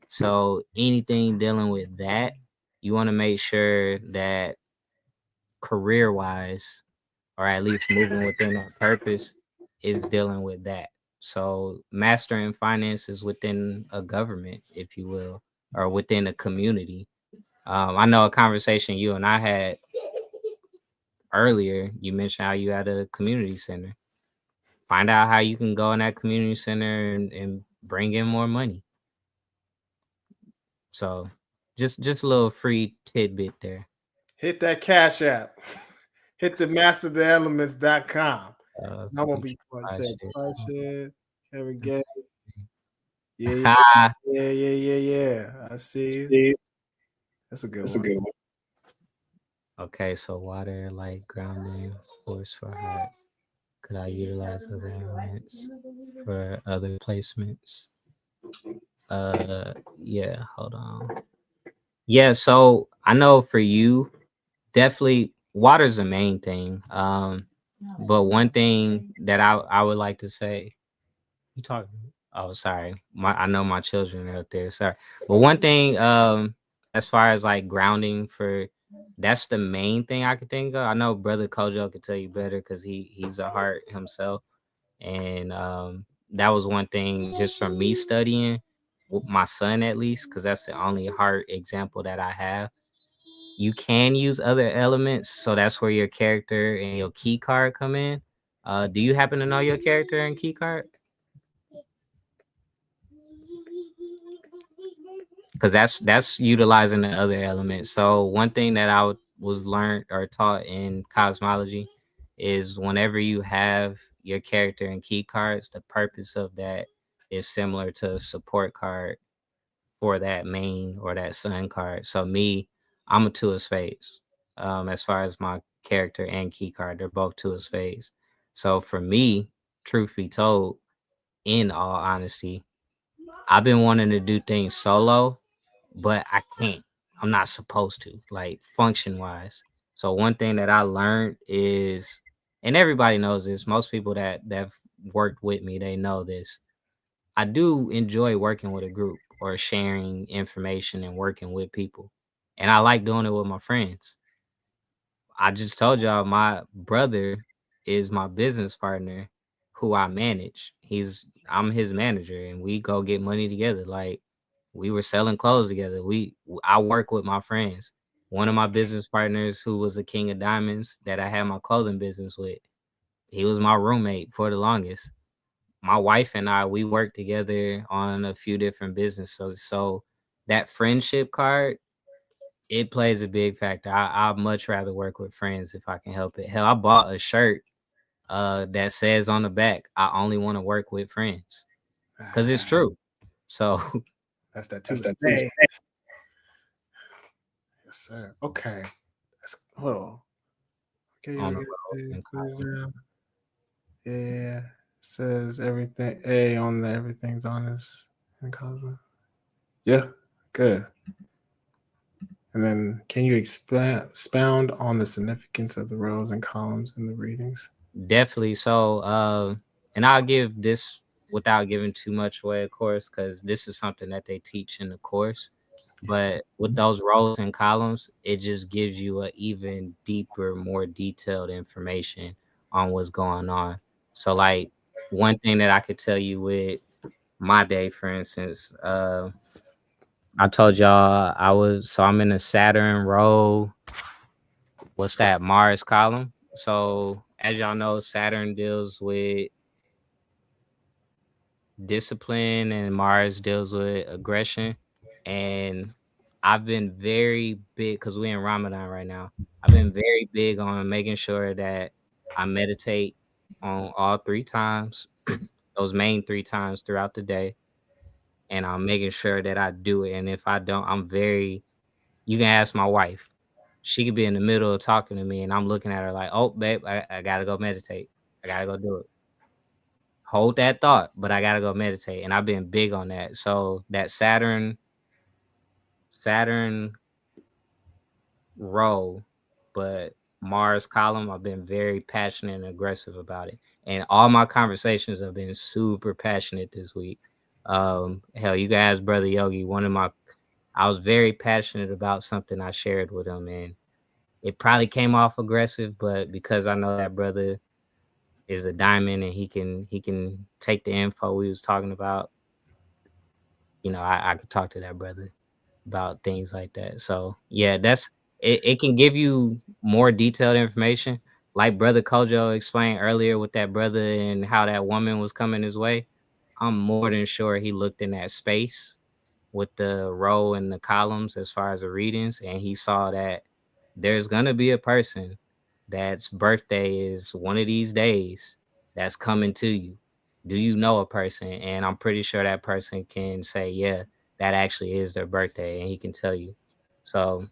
So anything dealing with that, you want to make sure that career-wise, or at least moving within that purpose, is dealing with that. So mastering finances within a government, if you will, or within a community. I know a conversation you and I had earlier, you mentioned how you had a community center. Find out how you can go in that community center and bring in more money. So just a little free tidbit there. Hit that Cash App. Hit the mastertheelements.com. I won't be said Kevin Gay. Yeah. I see. That's a good one. Okay, so water, light, grounding, force for heart. Could I utilize other elements for other placements? Yeah, hold on. Yeah, so I know for you, definitely water's the main thing. But one thing that I would like to say, you talking? Oh, sorry. I know my children are up there. Sorry. But one thing, as far as like grounding for, that's the main thing I could think of. I know Brother Kojo could tell you better because he's a heart himself. And that was one thing just from me studying with my son at least, because that's the only heart example that I have. You can use other elements, so that's where your character and your key card come in. Do you happen to know your character and key card? Because that's utilizing the other elements. So one thing that was learned or taught in cosmology is whenever you have your character and key cards, the purpose of that is similar to a support card for that main or that sun card. So me, I'm a two of spades. As far as my character and key card, they're both two of spades. So for me, truth be told, in all honesty, I've been wanting to do things solo, but I can't. I'm not supposed to, like function wise. So one thing that I learned is, and everybody knows this, most people that've worked with me, they know this. I do enjoy working with a group or sharing information and working with people. And I like doing it with my friends. I just told y'all my brother is my business partner who I manage. I'm his manager and we go get money together. Like we were selling clothes together. I work with my friends. One of my business partners who was a king of diamonds that I had my clothing business with, he was my roommate for the longest. My wife and I, we worked together on a few different businesses. So that friendship card, it plays a big factor. I'd much rather work with friends if I can help it. Hell, I bought a shirt that says on the back, I only want to work with friends. Because it's true. So That's that two space. Yes, sir. Okay. Hold on. Okay. Yeah. Says everything. A on the everything's honest in Cosmo. Yeah. Good. And then can you expound on the significance of the rows and columns in the readings? Definitely. So and I'll give this without giving too much away, of course, because this is something that they teach in the course. But with those rows and columns, it just gives you an even deeper, more detailed information on what's going on. So like one thing that I could tell you with my day, for instance, I told y'all I'm in a Saturn row. What's that? Mars column. So as y'all know, Saturn deals with discipline and Mars deals with aggression. And I've been very big because we're in Ramadan right now. I've been very big on making sure that I meditate on all 3 times, those main 3 times throughout the day. And I'm making sure that I do it. And if I don't, you can ask my wife. She could be in the middle of talking to me and I'm looking at her like, oh, babe, I got to go meditate. I got to go do it. Hold that thought, but I got to go meditate. And I've been big on that. So that Saturn row, but Mars column, I've been very passionate and aggressive about it. And all my conversations have been super passionate this week. Hell, you guys, Brother Yogi, I was very passionate about something I shared with him, and it probably came off aggressive, but because I know that brother is a diamond and he can take the info we was talking about, I could talk to that brother about things like that. So yeah, it can give you more detailed information. Like Brother Kojo explained earlier with that brother and how that woman was coming his way. I'm more than sure he looked in that space with the row and the columns as far as the readings, and he saw that there's gonna be a person that's birthday is one of these days that's coming to you. Do you know a person? And I'm pretty sure that person can say, yeah, that actually is their birthday, and he can tell you. So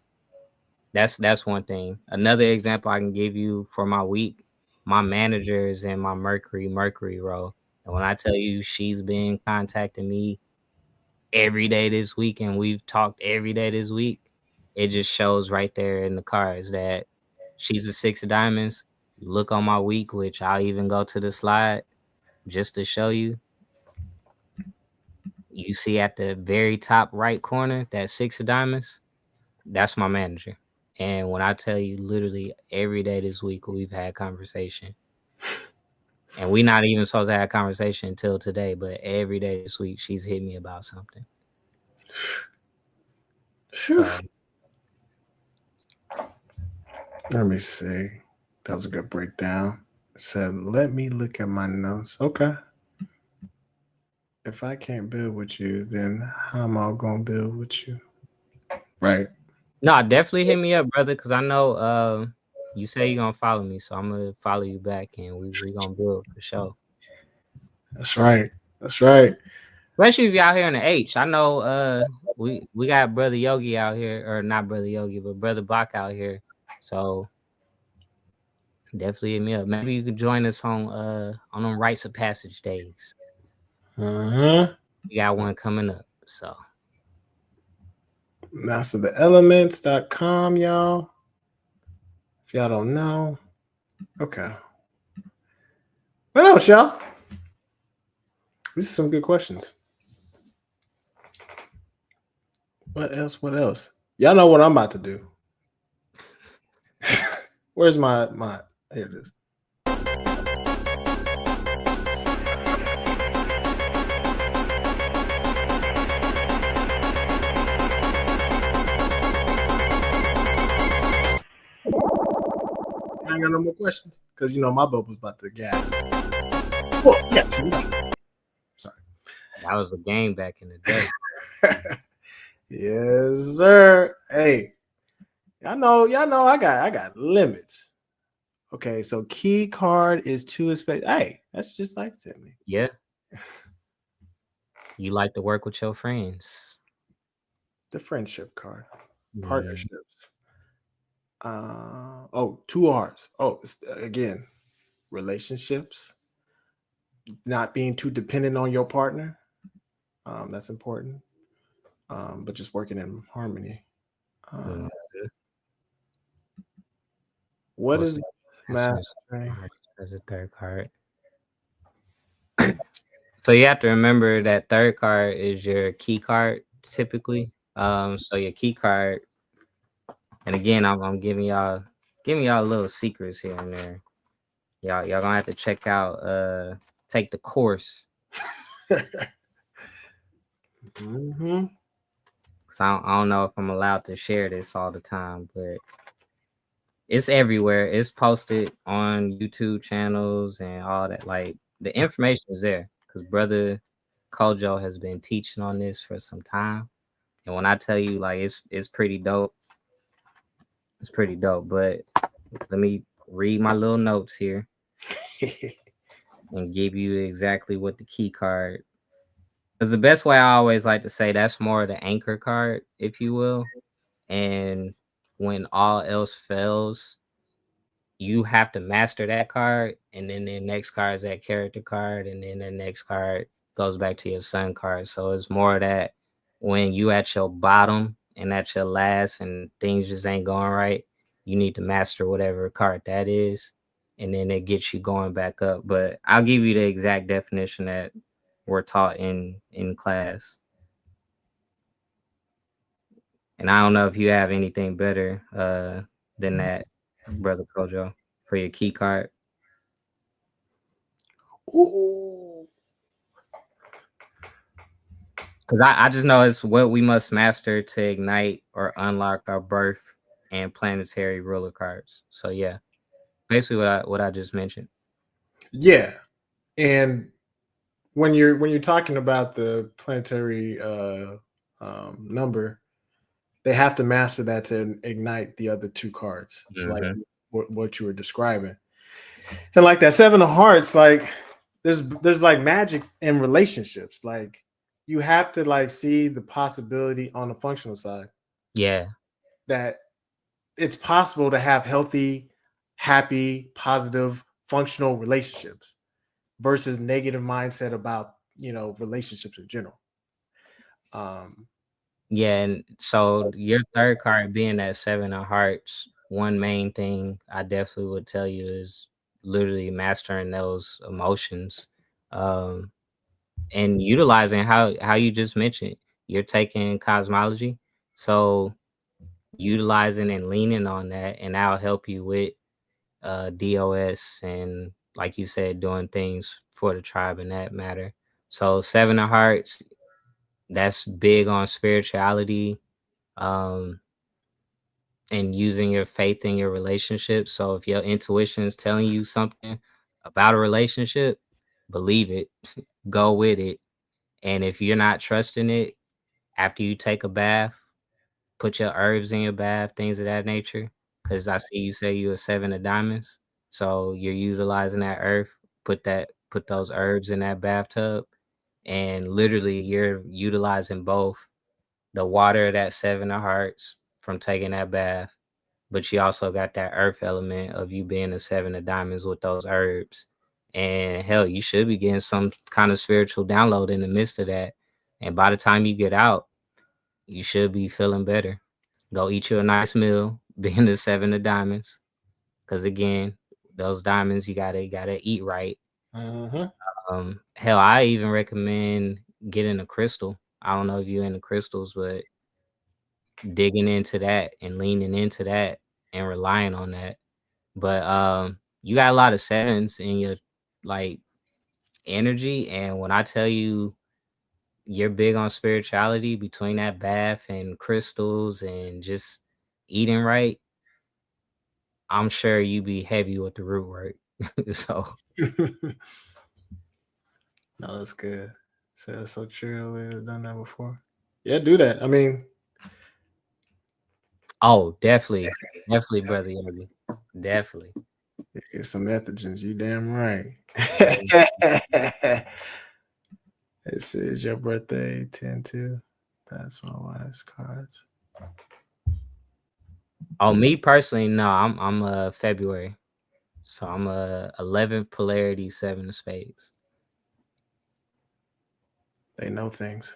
That's one thing. Another example I can give you for my week, my manager is in my Mercury role. And when I tell you she's been contacting me every day this week and we've talked every day this week, it just shows right there in the cards that she's a 6 of diamonds. You look on my week, which I'll even go to the slide just to show you. You see at the very top right corner, that 6 of diamonds, that's my manager. And when I tell you literally every day this week we've had conversation. And we're not even supposed to have a conversation until today, but every day this week she's hit me about something. So, let me see. That was a good breakdown. It said, let me look at my notes. Okay. If I can't build with you, then how am I going to build with you? Right. no, definitely hit me up, brother, because I know you say you're going to follow me, so I'm going to follow you back, and we going to build for sure. That's right. That's right. Especially if you're out here in the H. I know we got Brother Yogi out here, or not Brother Yogi, but Brother Bach out here. So definitely hit me up. Maybe you could join us on them Rites of Passage days. Uh-huh. We got one coming up. So mastertheelements.com, y'all. If y'all don't know. Okay. What else, y'all? These are some good questions. What else? What else? Y'all know what I'm about to do. Where's my here it is. I ain't got no more questions because you know my bubble's about to gas. Well, yeah, sorry. that was a game back in the day. Yes, sir. Hey, y'all know I got limits. Okay, so key card is too expensive. Hey, that's just like Timmy. Yeah. You like to work with your friends. The friendship card. Yeah. Partnerships. 2 R's. Again, relationships. Not being too dependent on your partner. That's important. But just working in harmony. What is mastering as a third card? So you have to remember that third card is your key card typically. So your key card, and again, I'm giving y'all little secrets here and there. Y'all gonna have to check out take the course. Mm-hmm. So I don't know if I'm allowed to share this all the time, but it's everywhere. It's posted on YouTube channels and all that. Like the information is there because Brother Kojo has been teaching on this for some time. And when I tell you, like, it's pretty dope. It's pretty dope. But let me read my little notes here and give you exactly what the key card. Because the best way I always like to say that's more the anchor card, if you will. And when all else fails, you have to master that card, and then the next card is that character card, and then the next card goes back to your sun card. So it's more that when you at your bottom and at your last and things just ain't going right, you need to master whatever card that is, and then it gets you going back up. But I'll give you the exact definition that we're taught in class. And I don't know if you have anything better than that, Brother Kojo, for your key card. Ooh. Because I just know it's what we must master to ignite or unlock our birth and planetary ruler cards. So yeah, basically what I just mentioned. Yeah, and when you're talking about the planetary number, they have to master that to ignite the other 2 cards. It's like what you were describing. And like that 7 of hearts, like there's like magic in relationships. Like you have to like see the possibility on the functional side. Yeah. That it's possible to have healthy, happy, positive, functional relationships versus negative mindset about, relationships in general. Yeah, and so your third card being that 7 of hearts, one main thing I definitely would tell you is literally mastering those emotions, um, and utilizing how you just mentioned. You're taking cosmology, so utilizing and leaning on that, and that'll help you with DOS and, like you said, doing things for the tribe in that matter. So 7 of hearts, that's big on spirituality, um, and using your faith in your relationship. So if your intuition is telling you something about a relationship, believe it, go with it. And if you're not trusting it, after you take a bath, put your herbs in your bath, things of that nature. Because I see you say you're a 7 of diamonds, so you're utilizing that earth. Put those herbs in that bathtub, and literally you're utilizing both the water of that 7 of hearts from taking that bath, but you also got that earth element of you being a 7 of diamonds with those herbs. And hell, you should be getting some kind of spiritual download in the midst of that. And by the time you get out, you should be feeling better. Go eat you a nice meal, being the 7 of diamonds. Because again, those diamonds you gotta eat right. Hell, I even recommend getting a crystal. I don't know if you're into crystals, but digging into that and leaning into that and relying on that. But you got a lot of sevens in your like energy, and when I tell you you're big on spirituality between that bath and crystals and just eating right, I'm sure you be heavy with the root work. So No, that's good. So that's so true. I've done that before. Yeah, do that. I mean, oh, definitely, brother Yogi. Definitely. get some methogens. You damn right. It says your birthday 10-2. That's my wife's cards. Oh, me personally, no, I'm February. So I'm a 11th polarity, 7 of spades. They know things.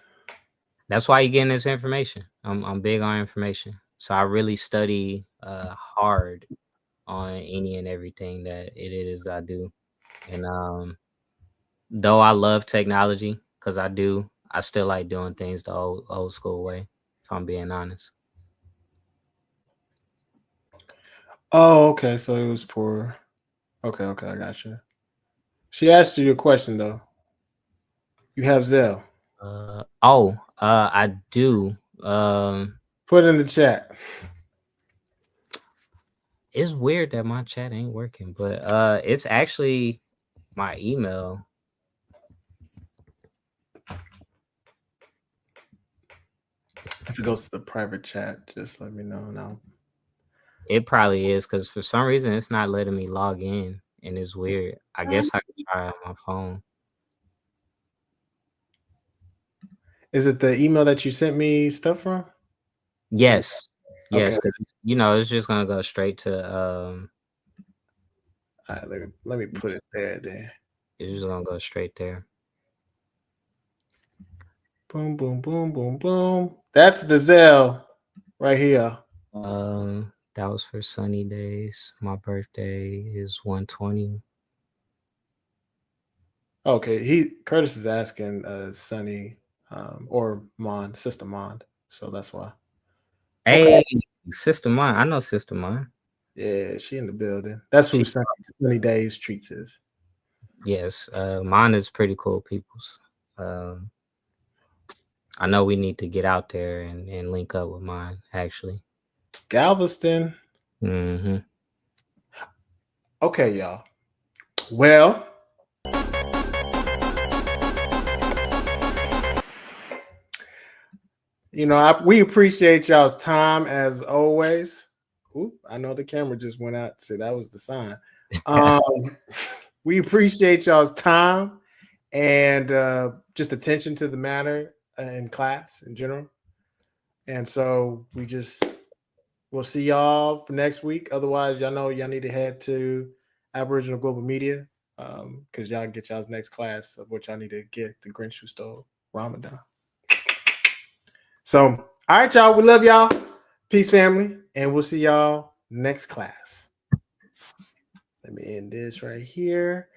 That's why you're getting this information. I'm big on information. So I really study hard on any and everything that it is I do. And though I love technology, because I still like doing things the old school way, if I'm being honest. Oh, okay. So it was for. Okay, I got you. She asked you a question though. You have Zelle. I do. Put it in the chat. It's weird that my chat ain't working, but it's actually my email. If it goes to the private chat, just let me know now. It probably is, because for some reason it's not letting me log in, and it's weird. I guess I could try it on my phone. Is it the email that you sent me stuff from? Yes, Okay. because it's just gonna go straight to All right, let me put it there then. it's just gonna go straight there. Boom, boom, boom, boom, boom. That's the Zelle right here. That was for sunny days. My birthday is 120. Okay, Curtis is asking Sunny or Mond, Sister Mond. So that's why. Hey, Sister Mine. I know Sister Mine. Yeah, she in the building. That's who Sunny Days Treats is. Yes, mine is pretty cool peoples. I know we need to get out there and link up with mine, actually. Galveston. Mm-hmm. Okay, y'all. Well, we appreciate y'all's time as always. Ooh, I know the camera just went out. So that was the sign. We appreciate y'all's time and just attention to the matter in class in general. And so we just We'll see y'all for next week. Otherwise, y'all know y'all need to head to Aboriginal Global Media because y'all get y'all's next class of what y'all need to get, the Grinch Who Stole Ramadan. So, all right, y'all. We love y'all. Peace, family. And we'll see y'all next class. Let me end this right here.